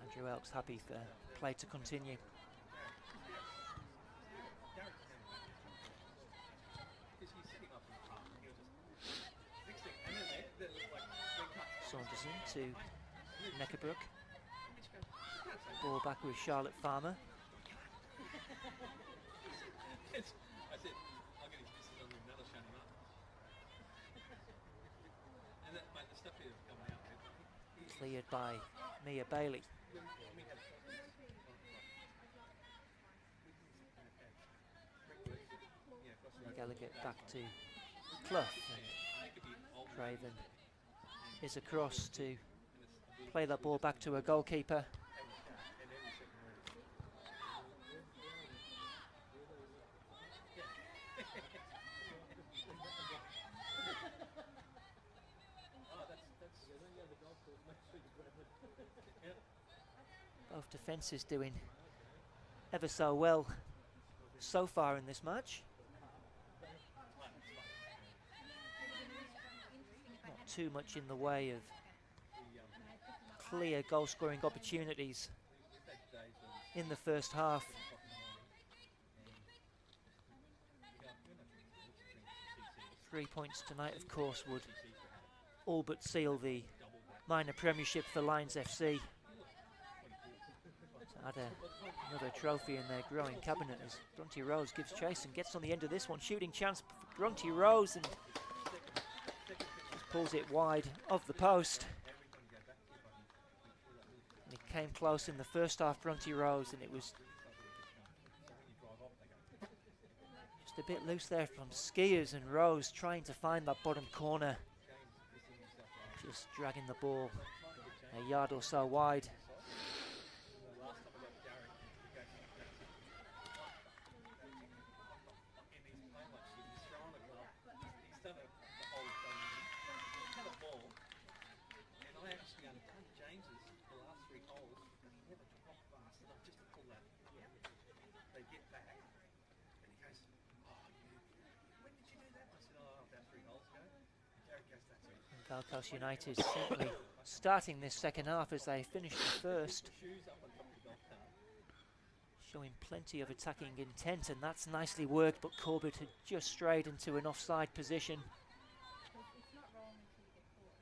Andrew Elks happy for play to continue. Saunderson to Neckerbrook. Ball back with Charlotte Farmer. Cleared by Mia Bailey. Gallagher back to Clough, and Craven is across to play that ball back to a goalkeeper. Both defences doing ever so well so far in this match. Not too much in the way of clear goal scoring opportunities in the first half. Three points tonight, of course, would all but seal the minor premiership for Lions FC. Add another trophy in their growing cabinet as Bronte Rose gives chase and gets on the end of this one. Shooting chance for Bronte Rose, and just pulls it wide of the post. And it came close in the first half, Bronte Rose, and it was just a bit loose there from Skiers, and Rose trying to find that bottom corner. Just dragging the ball a yard or so wide. Gold Coast United certainly starting this second half as they finished the first. Showing plenty of attacking intent, and that's nicely worked, but Corbett had just strayed into an offside position.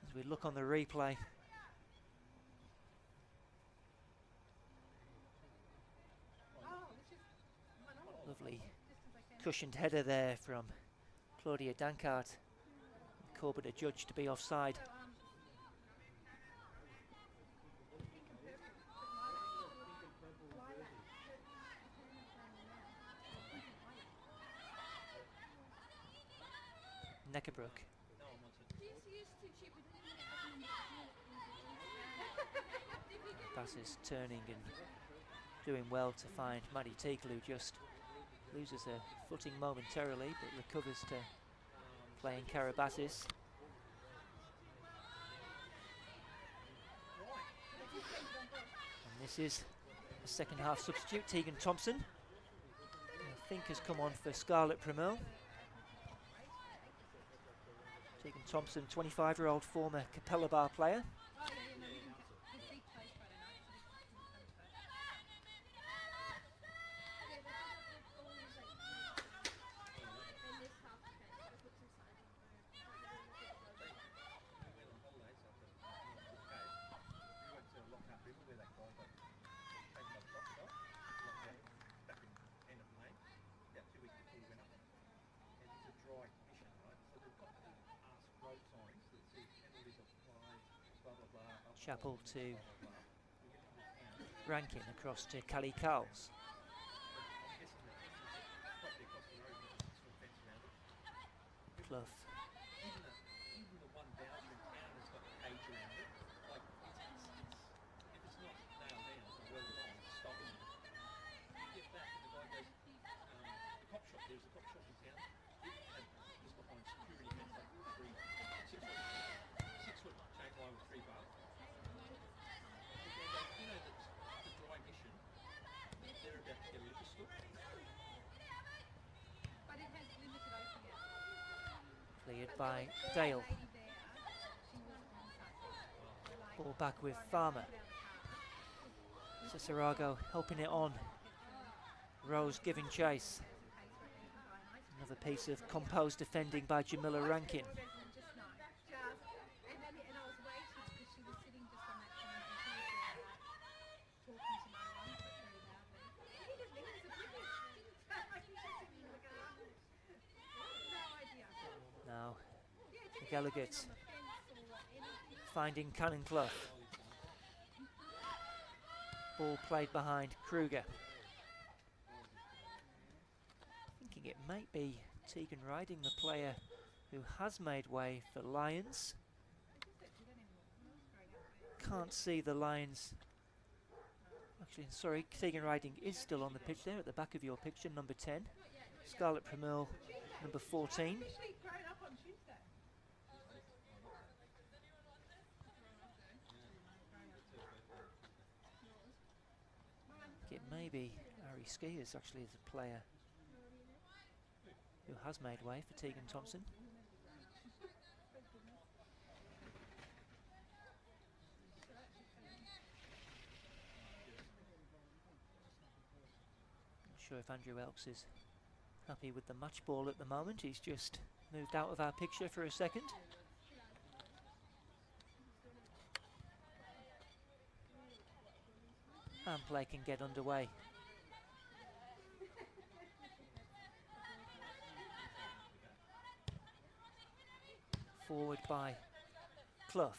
As we look on the replay. Lovely cushioned header there from Claudia Dankart. Corbett adjudged to be offside. Neckerbrook. Passes turning and doing well to find Maddie Teagle, who just loses her footing momentarily but recovers to playing Karabatis. And this is a second half substitute. Tegan Thompson, I think, has come on for Scarlett Pramil. Tegan Thompson, 25-year-old former Capella Bar player. Chapel to Rankin, across to Callie Cowles. Clough. Cleared by Dale. Ball back with Farmer. Cicerago helping it on. Rose giving chase. Another piece of composed defending by Jamila Rankin. Now, McElligott finding Cannon Clough. Ball played behind Kruger. Thinking it might be Tegan Riding, the player who has made way for Lions. Can't see the Lions. Actually, sorry, Tegan Riding is still on the pitch there at the back of your picture, number 10. Scarlett Pramil, number 14. It may be Ari Skiers actually is a player who has made way for Tegan Thompson. Not sure if Andrew Elks is happy with the match ball at the moment. He's just moved out of our picture for a second. And play can get underway. Forward by Clough.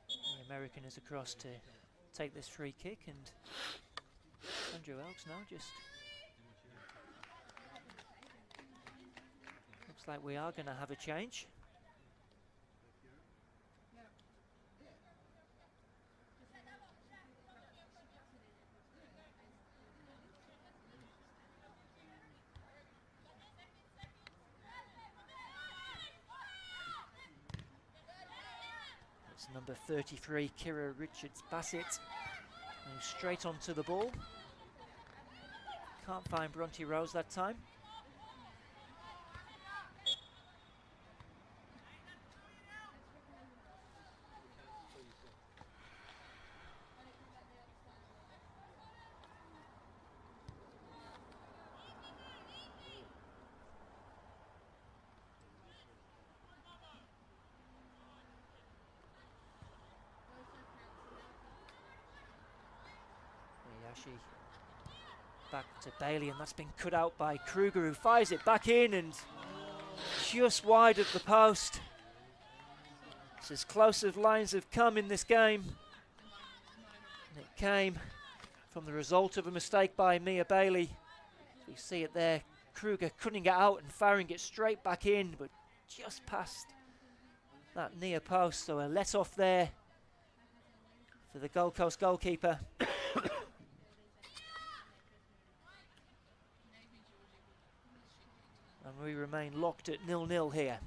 The American is across to take this free kick, and Andrew Elks now just looks like we are going to have a change. Number 33, Kira Richards-Bassett, moves straight onto the ball. Can't find Bronte Rose that time. Back to Bailey, and that's been cut out by Kruger, who fires it back in and just wide of the post. It's as close as Lions have come in this game. And it came from the result of a mistake by Mia Bailey. You see it there, Kruger cutting it out and firing it straight back in, but just past that near post. So a let off there for the Gold Coast goalkeeper. And we remain locked at 0-0 here.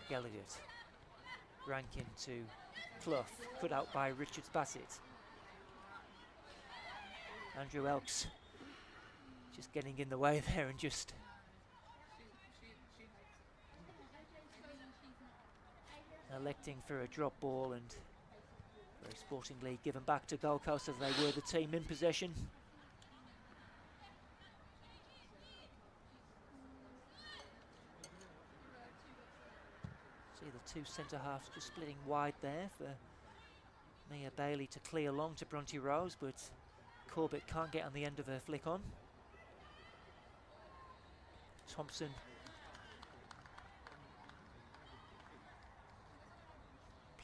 Gallagher, Rankin to Clough, cut out by Richards Bassett. Andrew Elks just getting in the way there and just electing for a drop ball, and very sportingly given back to Gold Coast as they were the team in possession. See the two centre halves just splitting wide there for Mia Bailey to clear long to Bronte Rose, but Corbett can't get on the end of her flick on. Thompson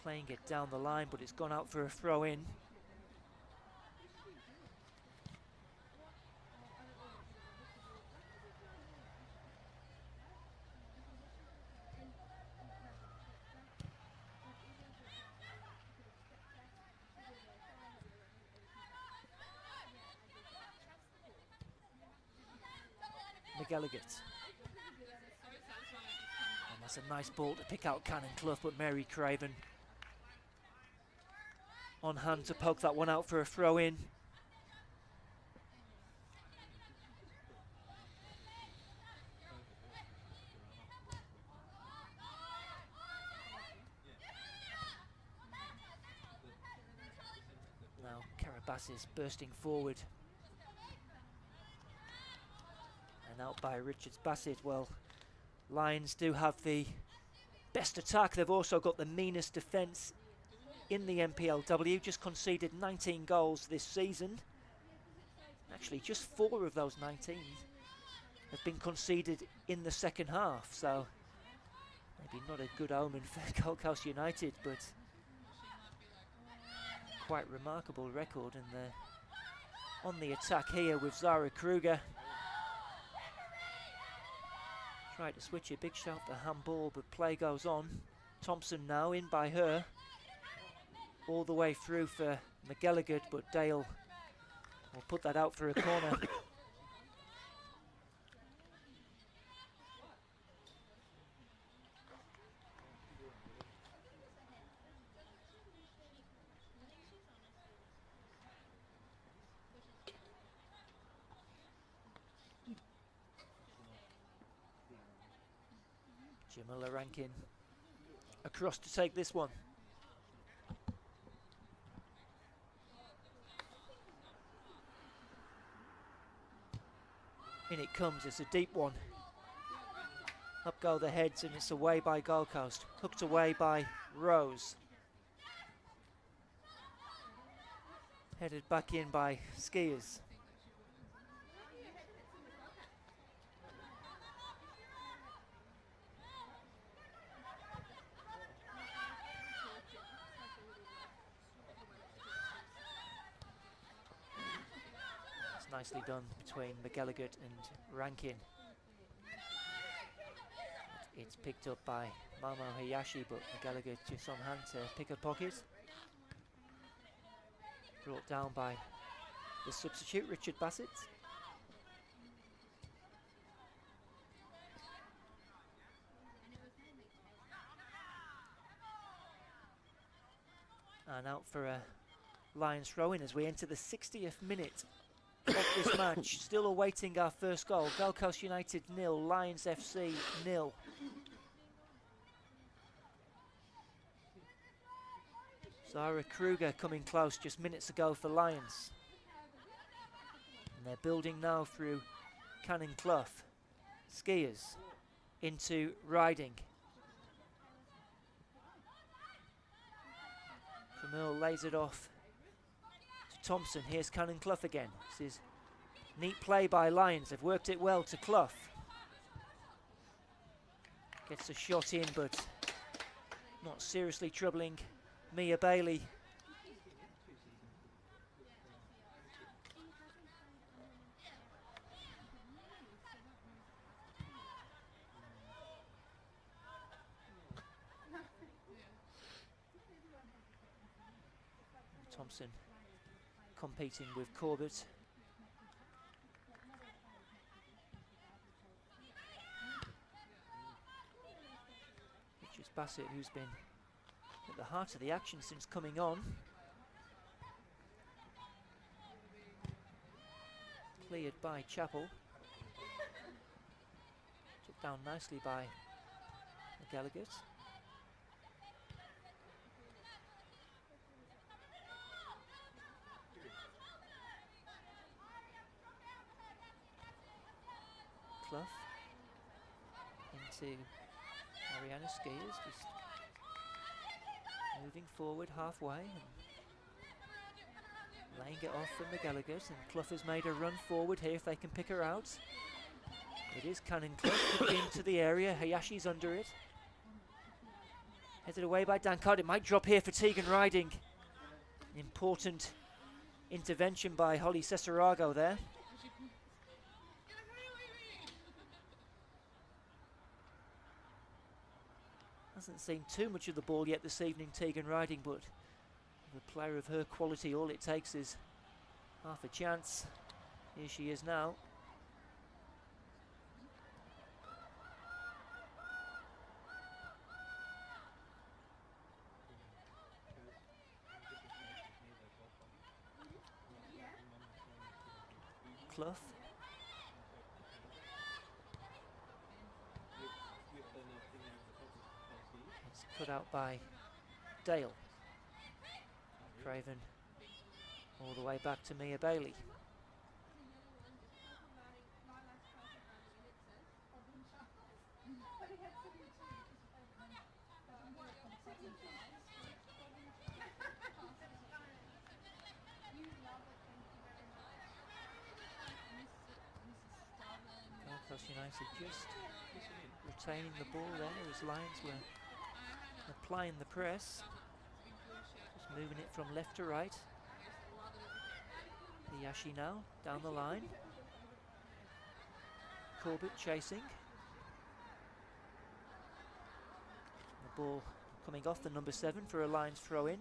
playing it down the line, but it's gone out for a throw in. McGilligan. And that's a nice ball to pick out Cannon Clough, but Mary Craven on hand to poke that one out for a throw in. Now Carabas is bursting forward. And out by Richards Bassett. Well, Lions do have the best attack. They've also got the meanest defence in the NPLW. Just conceded 19 goals this season. Actually, just 4 of those 19 have been conceded in the second half. So maybe not a good omen for Gold Coast United, but quite remarkable record. And on the attack here with Zara Kruger. Tried to switch a big shot for handball, but play goes on. Thompson now in by her. All the way through for McGilligan, but Dale will put that out for a corner. Jamila Rankin across to take this one. In it comes, it's a deep one. Up go the heads, and it's away by Gold Coast. Hooked away by Rose. Headed back in by Skiers. Nicely done between McGilligan and Rankin. It's picked up by Mamo Hayashi, but McGilligan just on hand to pick a pocket. Brought down by the substitute, Richard Bassett. And out for a Lions throw-in as we enter the 60th minute of this match. Still awaiting our first goal. Gold Coast United 0, Lions FC 0. Zara Kruger coming close just minutes ago for Lions. And they're building now through Cannon Clough. Skiers into Riding. Camille lays it off to Thompson. Here's Cannon Clough again. This is neat play by Lions. They've worked it well to Clough. Gets a shot in, but not seriously troubling Mia Bailey. Thompson competing with Corbett. Richards Bassett, who's been at the heart of the action since coming on. Cleared by Chappell. Took down nicely by McGallagher. Clough into Ariana Skiers, just moving forward halfway and laying it off from McGallagher, and Clough has made a run forward here if they can pick her out. It is Cannon Clough into the area. Hayashi's under it. Headed away by Dankard. It might drop here for Tegan Riding. An important intervention by Holly Cesarago there. Hasn't seen too much of the ball yet this evening, Tegan Riding, but the player of her quality, all it takes is half a chance. Here she is now. Clough. It's cut out by Dale. Craven all the way back to Mia Bailey. Gold Coast United just retaining the ball there as Lions were applying the press. Just moving it from left to right. Hayashi now down the line. Corbett chasing. The ball coming off the number 7 for a Lions throw in.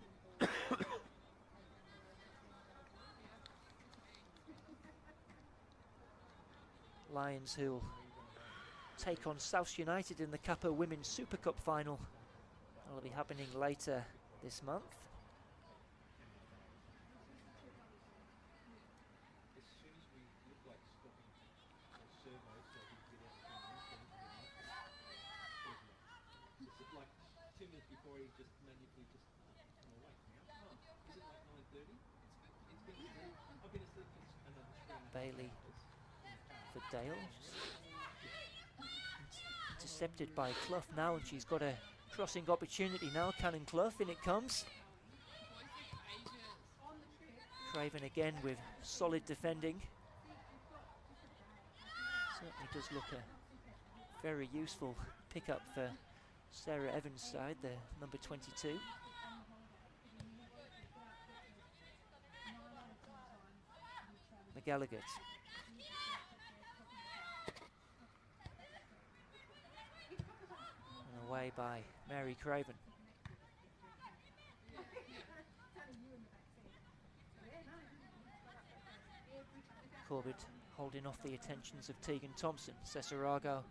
Lions who'll take on South United in the Kappa Women's Super Cup final. That'll be happening later this month. Bailey for Dale. Intercepted by Clough now, and she's got a crossing opportunity now. Cannon Clough, in it comes. Craven again with solid defending. Certainly does look a very useful pickup for Sarah Evans' side, the number 22. McGallagher. And away by Mary Craven. Corbett holding off the attentions of Tegan Thompson. Cesarago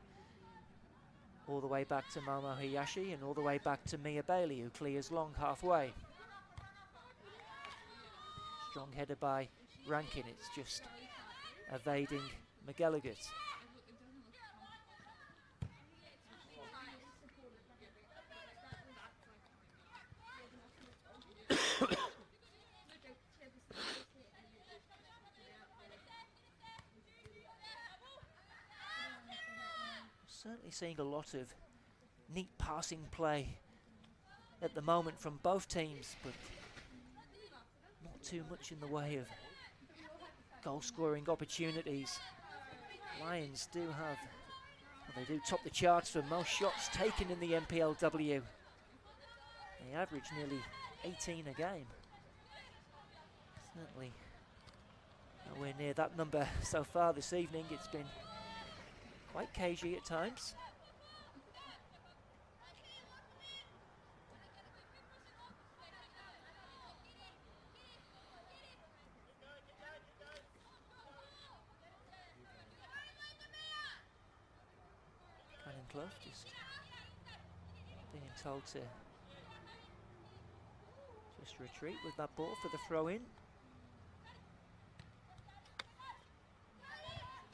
all the way back to Momo Hayashi and all the way back to Mia Bailey, who clears long halfway. Strong header by Rankin. It's just evading McGallagher. Certainly seeing a lot of neat passing play at the moment from both teams, but not too much in the way of goal-scoring opportunities. Lions do have, well, they do top the charts for most shots taken in the NPLW. They average nearly 18 a game. Certainly nowhere near that number so far this evening. It's been quite cagey at times. Clough just being told to just retreat with that ball for the throw-in.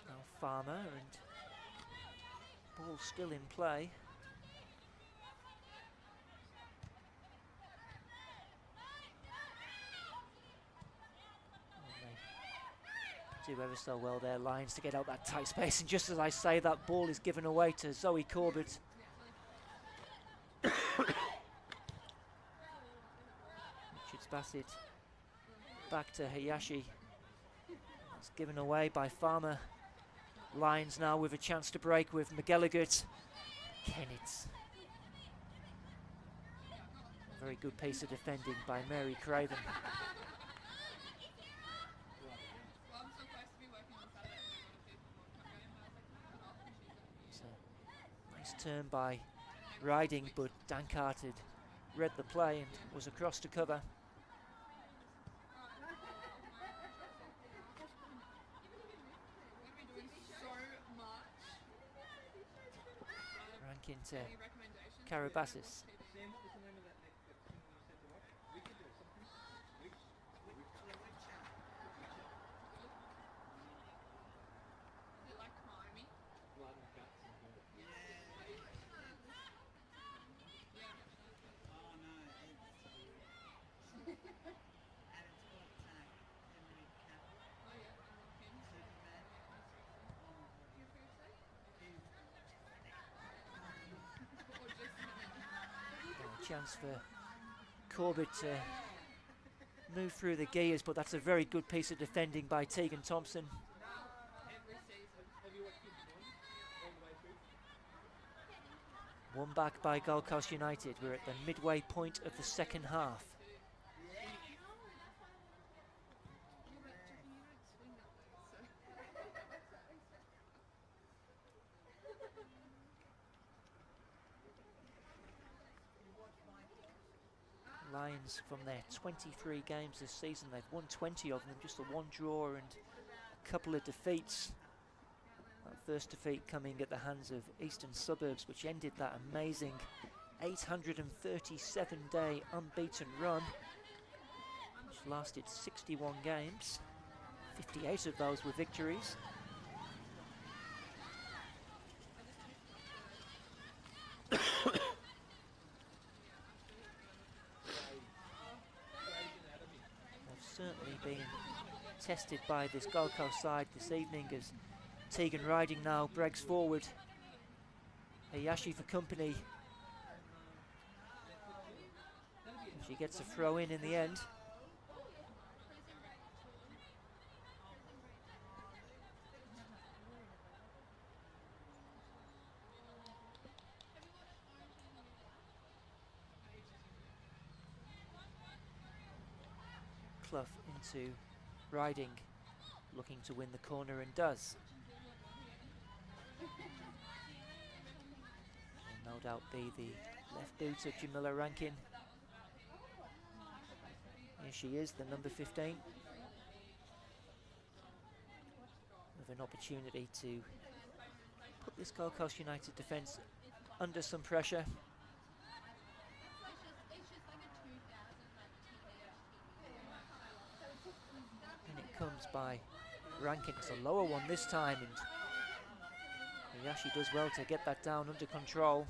Now Farmer, and ball still in play. Do ever so well there, Lions, to get out that tight space, and just as I say, that ball is given away to Zoe Corbett. Richards Bassett back to Hayashi. It's given away by Farmer. Lions now with a chance to break with McGilligan. Kennett. A very good piece of defending by Mary Craven. Turn by Riding, but Dan Carter read the play and was across to cover. Rankin to Karabassis. Chance for Corbett to move through the gears, but that's a very good piece of defending by Tegan Thompson. One back by Gold Coast United. We're at the midway point of the second half. Lions, from their 23 games this season, they've won 20 of them, just the one draw and a couple of defeats. That first defeat coming at the hands of Eastern Suburbs, which ended that amazing 837-day unbeaten run, which lasted 61 games. 58 of those were victories. Certainly been tested by this Gold Coast side this evening as Tegan Riding now breaks forward. Hayashi for company. She gets a throw in the end. Clough into Riding, looking to win the corner, and does. Will no doubt be the left boot of Jamila Rankin. Here she is, the number 15. With an opportunity to put this Gold Coast United defence under some pressure. Comes by Rankin. It's a lower one this time, and Hayashi does well to get that down under control.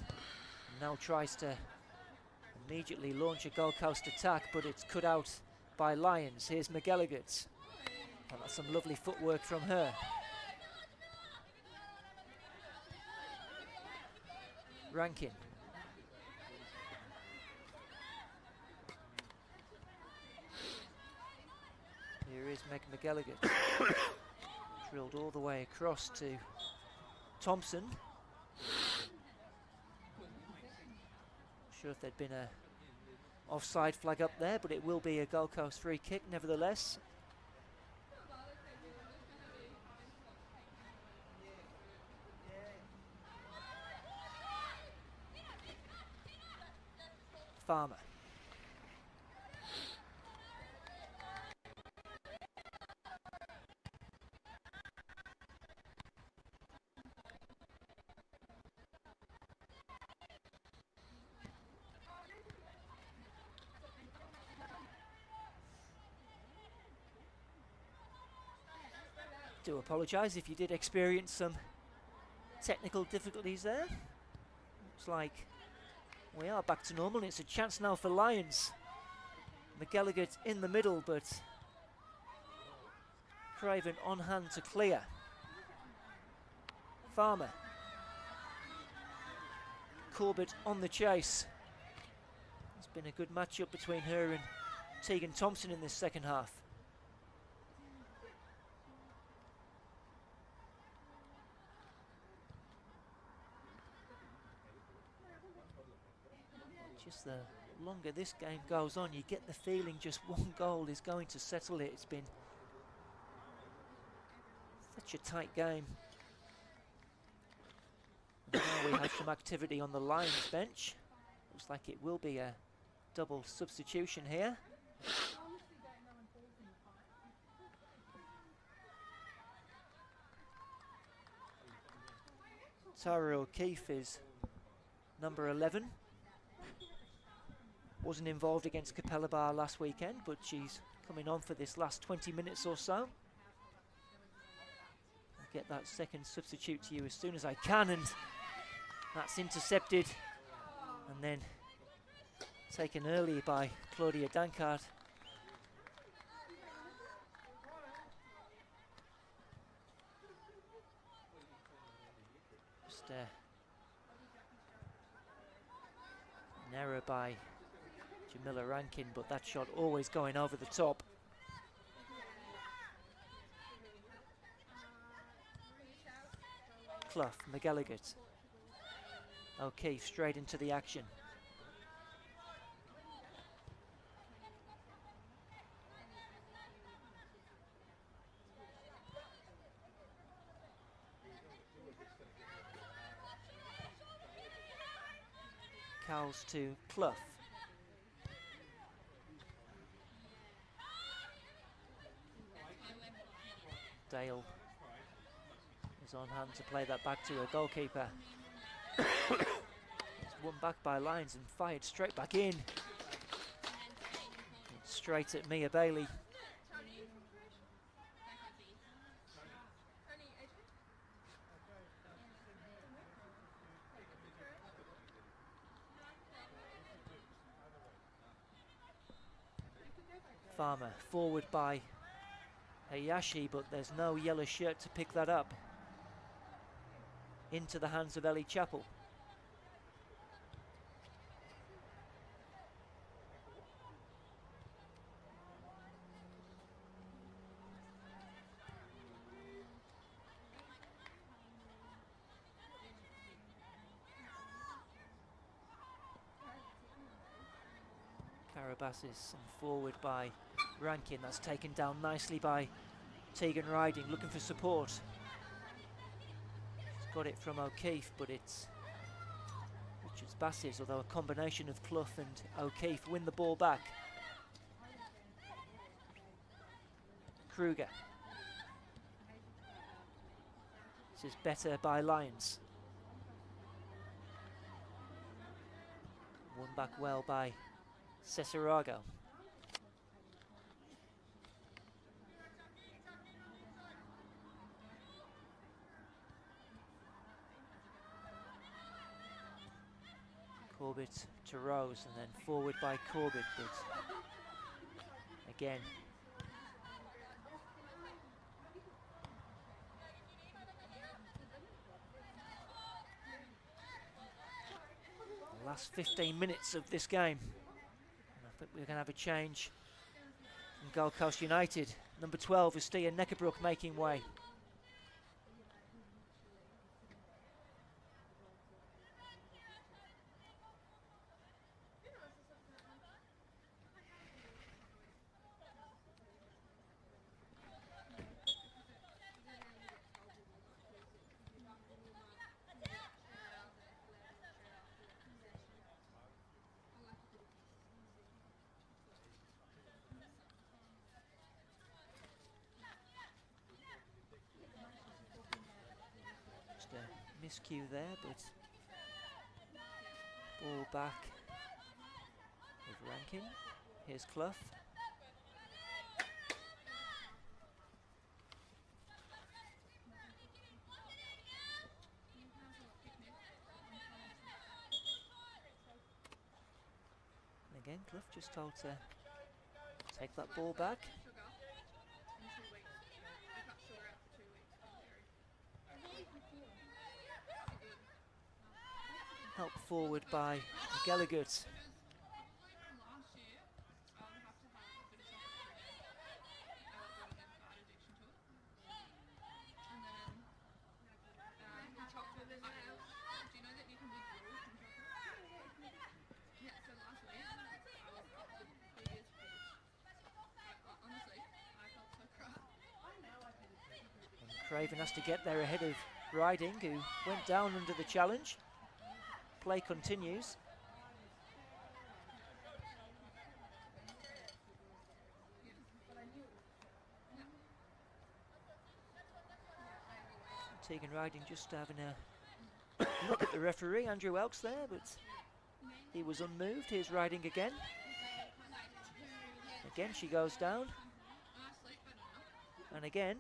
Now tries to immediately launch a Gold Coast attack, but it's cut out by Lions. Here's McGilligan. Oh, that's some lovely footwork from her. Rankin. Meg McGilligan. Drilled all the way across to Thompson. Not sure if there'd been a offside flag up there, but it will be a Gold Coast free kick nevertheless. Farmer. Do apologise if you did experience some technical difficulties there. Looks like we are back to normal. It's a chance now for Lions. McGilligan in the middle, but Craven on hand to clear. Farmer. Corbett on the chase. It's been a good matchup between her and Tegan Thompson in this second half. Just the longer this game goes on, you get the feeling just one goal is going to settle it. It's been such a tight game. And now we have some activity on the Lions bench. Looks like it will be a double substitution here. Tara O'Keefe is number 11. Wasn't involved against Capella Bar last weekend, but she's coming on for this last 20 minutes or so. I'll get that second substitute to you as soon as I can, and that's intercepted and then taken early by Claudia Dankard. Just an error by Jamila Rankin, but that shot always going over the top. Clough, McGilligan. O'Keefe straight into the action. Cowles to Clough. Dale is on hand to play that back to a goalkeeper. It's won back by Lions and fired straight back in. It's straight at Mia Bailey. Farmer forward by Hayashi, but there's no yellow shirt to pick that up. Into the hands of Ellie Chappell. Carabassis and forward by Rankin. That's taken down nicely by Tegan Riding, looking for support. She's got it from O'Keefe, but it's Richards Bassis, although a combination of Clough and O'Keefe win the ball back. Kruger. This is better by Lions. Won back well by Cesarago. Corbett to Rose, and then forward by Corbett, but again the last 15 minutes of this game, and I think we're going to have a change in Gold Coast United. Number 12 is Stia Neckerbrook making way. Miscue there, but ball back with Rankin. Here's Clough. And again, Clough just told to take that ball back. Helped forward by Gallagher. Craven has to get there ahead of Riding, who went down under the challenge. Play continues. Tegan Riding just having a look at the referee, Andrew Elks there, but he was unmoved. Here's Riding again. Again she goes down. And again,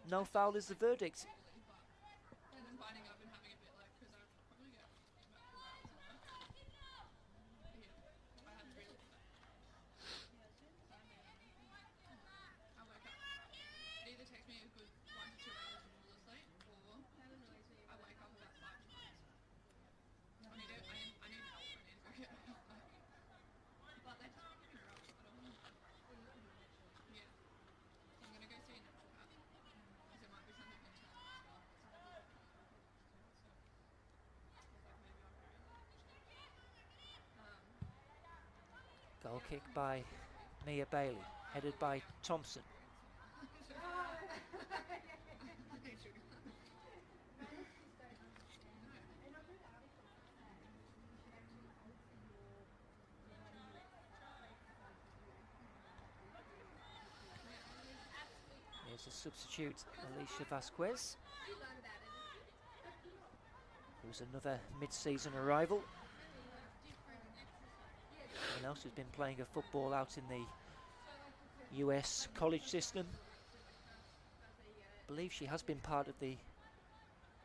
no foul is the verdict. Goal kick by Mia Bailey, headed by Thompson. Here's a substitute, Alicia Vasquez, who's another mid-season arrival. Someone else who's been playing a football out in the US college system. I believe she has been part of the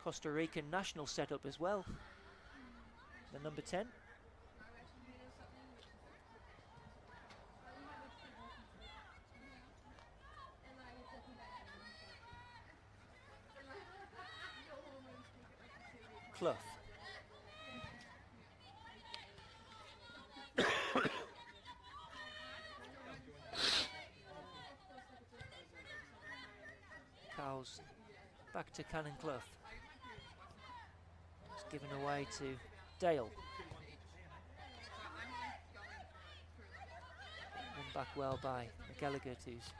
Costa Rican national setup as well. The number 10. Clough. Cowles back to Cannon Clough. It's given away to Dale. And back well by McGallagher, who's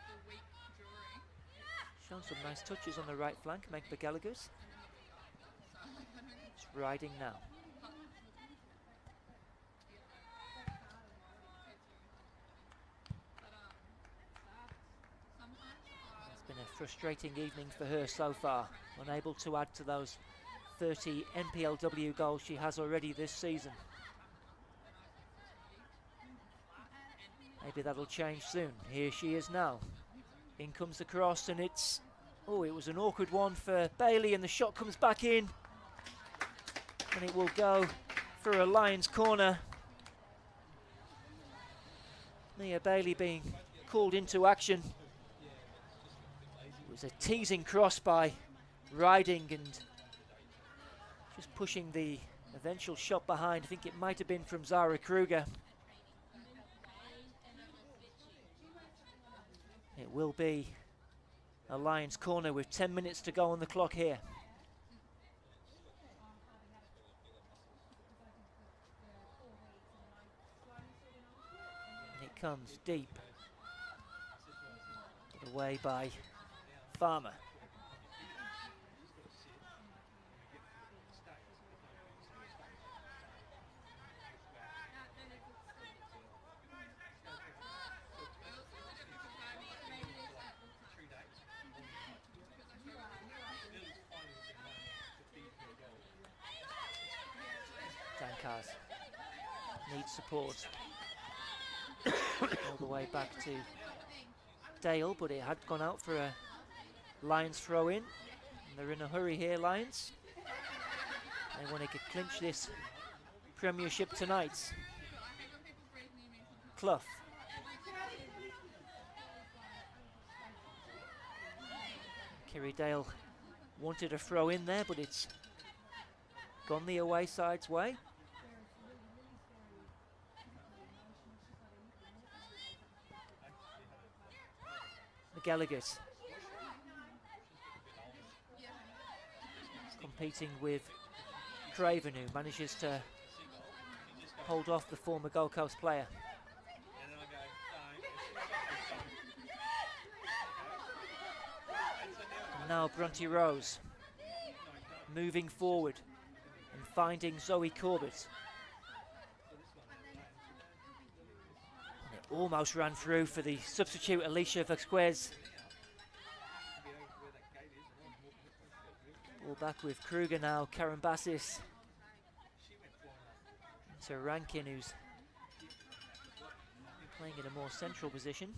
shown some nice touches on the right flank. Meg McGallagher's. It's Riding now. A frustrating evening for her so far, unable to add to those 30 NPLW goals she has already this season. Maybe that'll change soon. Here she is now. In comes the cross, and it's, oh, it was an awkward one for Bailey, and the shot comes back in, and it will go for a Lions corner. Mia Bailey being called into action. It was a teasing cross by Riding and just pushing the eventual shot behind. I think it might have been from Zara Kruger. It will be a Lions corner with 10 minutes to go on the clock here. And it comes deep. Put away by Farmer. Dankars needs support. All the way back to Dale, but it had gone out for a Lions throw in. And they're in a hurry here, Lions. They want to clinch this premiership tonight. Clough. Kirrydale wanted a throw in there, but it's gone the away side's way. McGilligan competing with Craven, who manages to hold off the former Gold Coast player. And now Bronte Rose moving forward and finding Zoe Corbett. And it almost ran through for the substitute Alicia Vasquez. Ball back with Kruger now, Karen Bassis. To Rankin, who's playing in a more central position.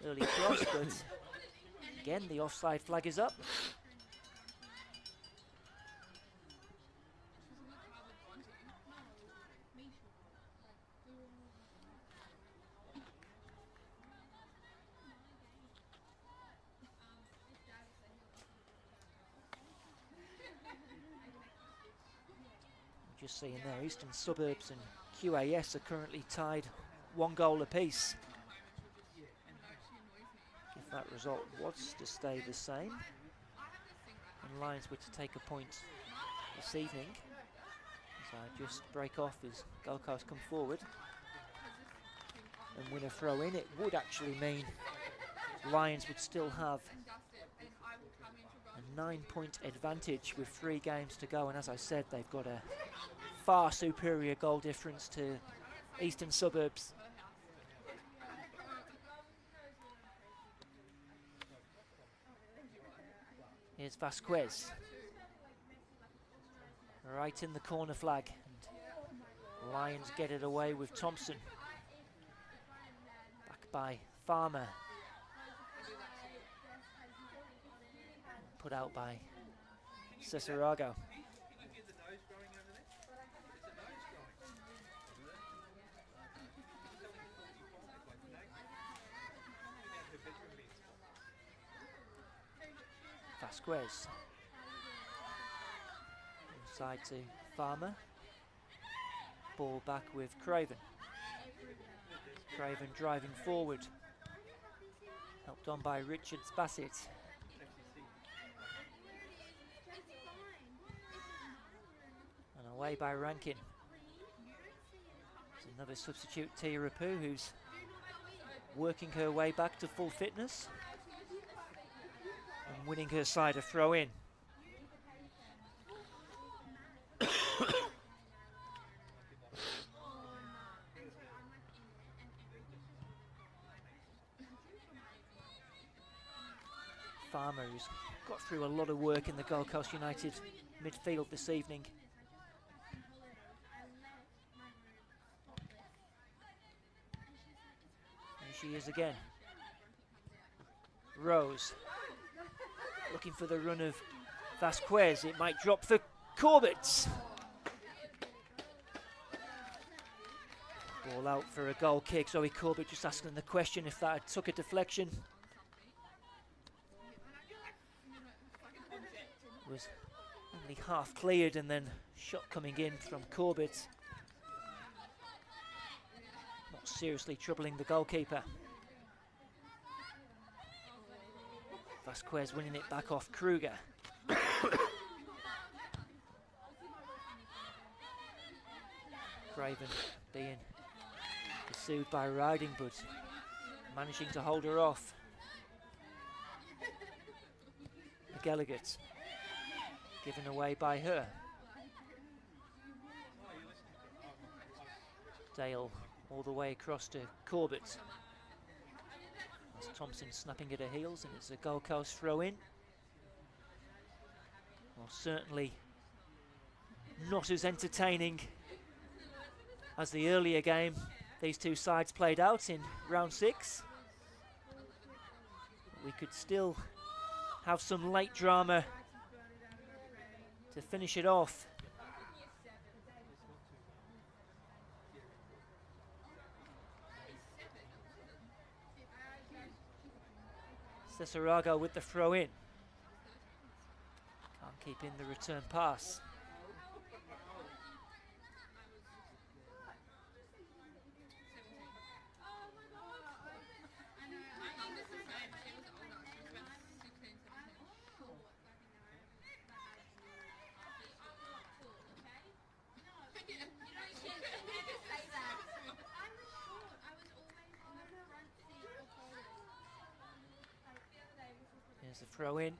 Early cross, but again the offside flag is up. Just seeing there, Eastern Suburbs and QAS are currently tied 1 goal apiece. If that result was to stay the same, and Lions were to take a point this evening, so I just break off as Gold Coast come forward and win a throw in, it would actually mean Lions would still have a 9-point advantage with 3 games to go, and as I said, they've got a far superior goal difference to Eastern Suburbs. Here's Vasquez, right in the corner flag, and Lions get it away with Thompson. Back by Farmer. Put out by Cesarago. Vasquez. Inside to Farmer. Ball back with Craven. Craven driving forward. Helped on by Richards Bassett. And away by Rankin. There's another substitute, Tia Rapu, who's working her way back to full fitness. And winning her side a throw in. Farmer, who's got through a lot of work in the Gold Coast United midfield this evening. And she is again. Rose. Looking for the run of Vasquez. It might drop for Corbett. Ball out for a goal kick. Zoe Corbett just asking the question if that took a deflection. Was only half cleared, and then shot coming in from Corbett. Not not seriously troubling the goalkeeper. Vasquez winning it back off Kruger. Craven being pursued by Riding, but managing to hold her off. McElligott given away by her. Dale all the way across to Corbett. That's Thompson snapping at her heels, and it's a Gold Coast throw in. Well, certainly not as entertaining as the earlier game these two sides played out in round 6. We could still have some late drama to finish it off. Cesarago with the throw in. Can't keep in the return pass. Here's a throw in.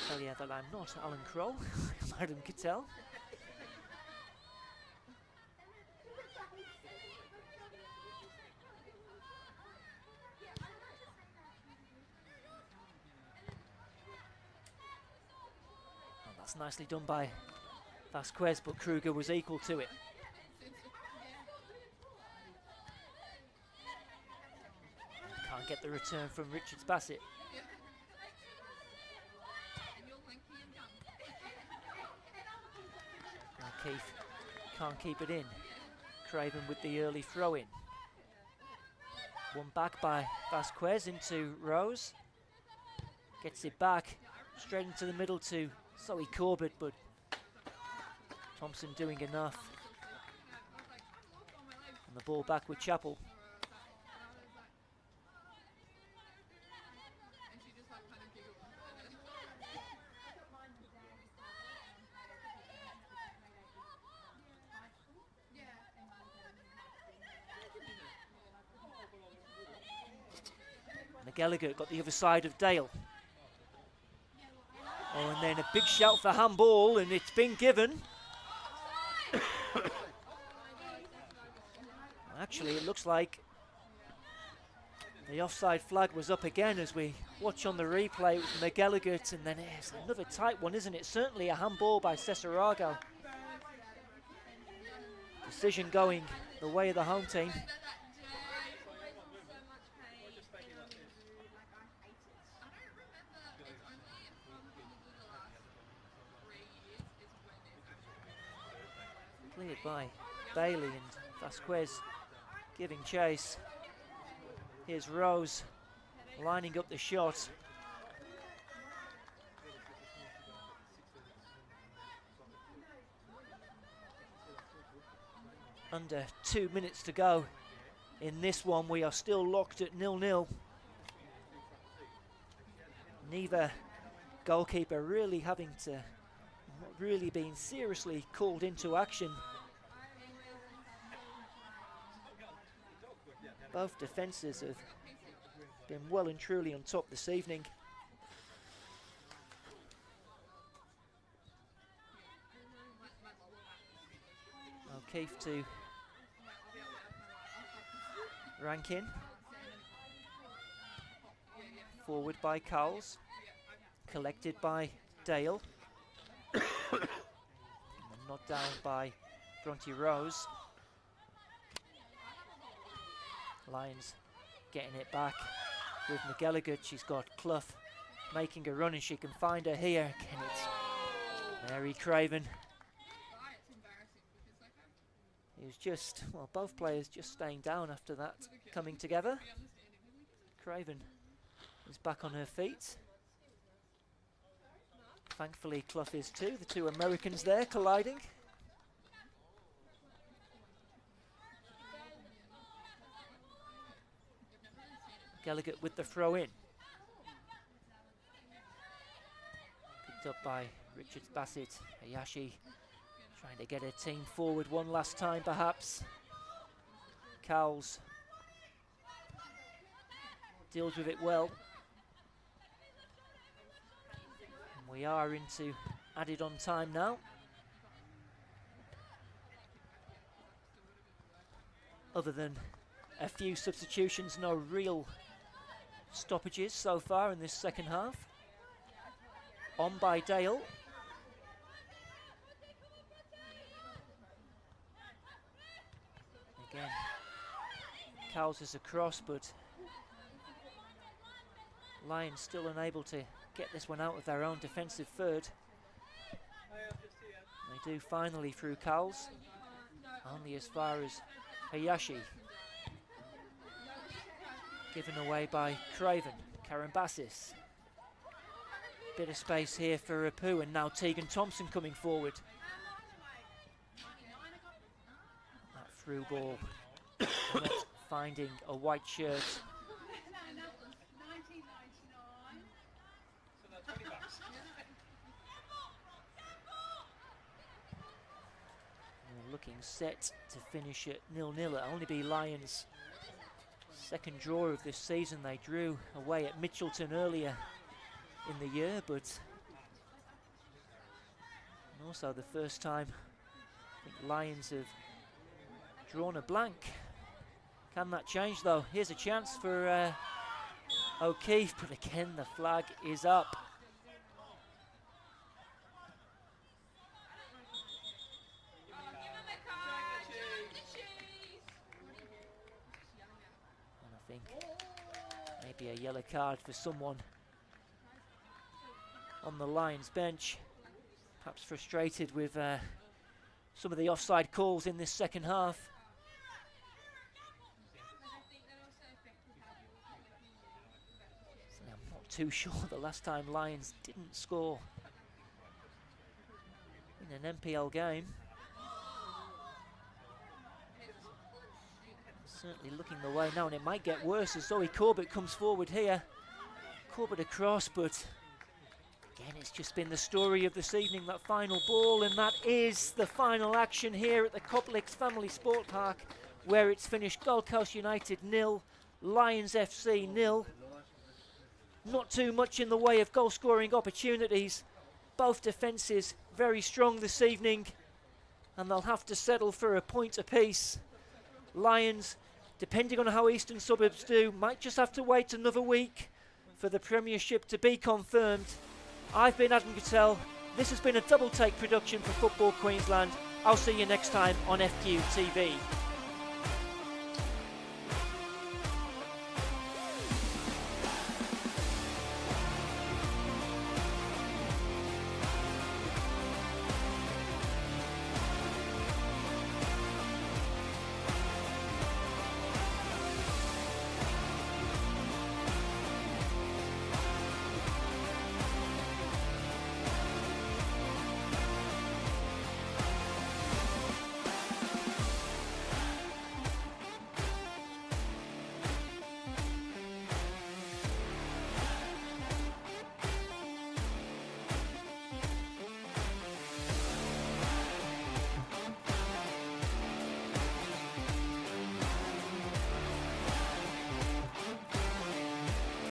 Tell you that I'm not Alan Kroll, Madam Cattell. Well, that's nicely done by Vasquez, but Kruger was equal to it. Can't get the return from Richards Bassett. Keith can't keep it in. Craven with the early throw in. One back by Vasquez into Rose. Gets it back straight into the middle to Zoe Corbett, but Thompson doing enough. And the ball back with Chappell. McElligott got the other side of Dale. Oh, and then a big shout for handball, and it's been given. Actually, it looks like the offside flag was up again as we watch on the replay with McElligott, and then it's another tight one, isn't it? Certainly a handball by Cesarago. Decision going the way of the home team. Cleared by Bailey, and Vasquez giving chase. Here's Rose lining up the shot. Under 2 minutes to go in this one. We are still locked at 0-0. Neither goalkeeper really having to, not really being seriously called into action. Both defences have been well and truly on top this evening. O'Keefe to Rankin. Forward by Cowles. Collected by Dale. And then knocked down by Bronte Rose. Lions getting it back with McElligott. She's got Clough making a run, and she can find her here. Again, it's Mary Craven. It was just, well, both players just staying down after that, coming together. Craven is back on her feet. Thankfully Clough is too, the two Americans there colliding. Gallagher with the throw in. Picked up by Richards Bassett. Hayashi trying to get a team forward one last time perhaps. Cowles deals with it well. And we are into added on time now. Other than a few substitutions, no real stoppages so far in this second half. On by Dale. Again, Cowles is across, but Lions still unable to get this one out of their own defensive third. They do finally through Cowles, only as far as Hayashi. Given away by Craven. Karambassis. Bit of space here for Apu, and now Tegan Thompson coming forward. That through ball not finding a white shirt. Looking set to finish at 0-0. It'll only be Lions' second draw of this season. They drew away at Mitchelton earlier in the year, but also the first time I think Lions have drawn a blank. Can that change though? Here's a chance for O'Keefe, but again the flag is up. Maybe a yellow card for someone on the Lions bench, perhaps frustrated with some of the offside calls in this second half. So I'm not too sure the last time Lions didn't score in an NPL game. Certainly looking the way now, and it might get worse as Zoe Corbett comes forward here. Corbett across, but again it's just been the story of this evening, that final ball, and that is the final action here at the Coplicks Family Sport Park, where it's finished Gold Coast United 0, Lions FC 0. Not too much in the way of goal scoring opportunities. Both defences very strong this evening, and they'll have to settle for a point apiece. Lions, depending on how Eastern Suburbs do, might just have to wait another week for the Premiership to be confirmed. I've been Adam Cattell. This has been a Double Take production for Football Queensland. I'll see you next time on FQ TV.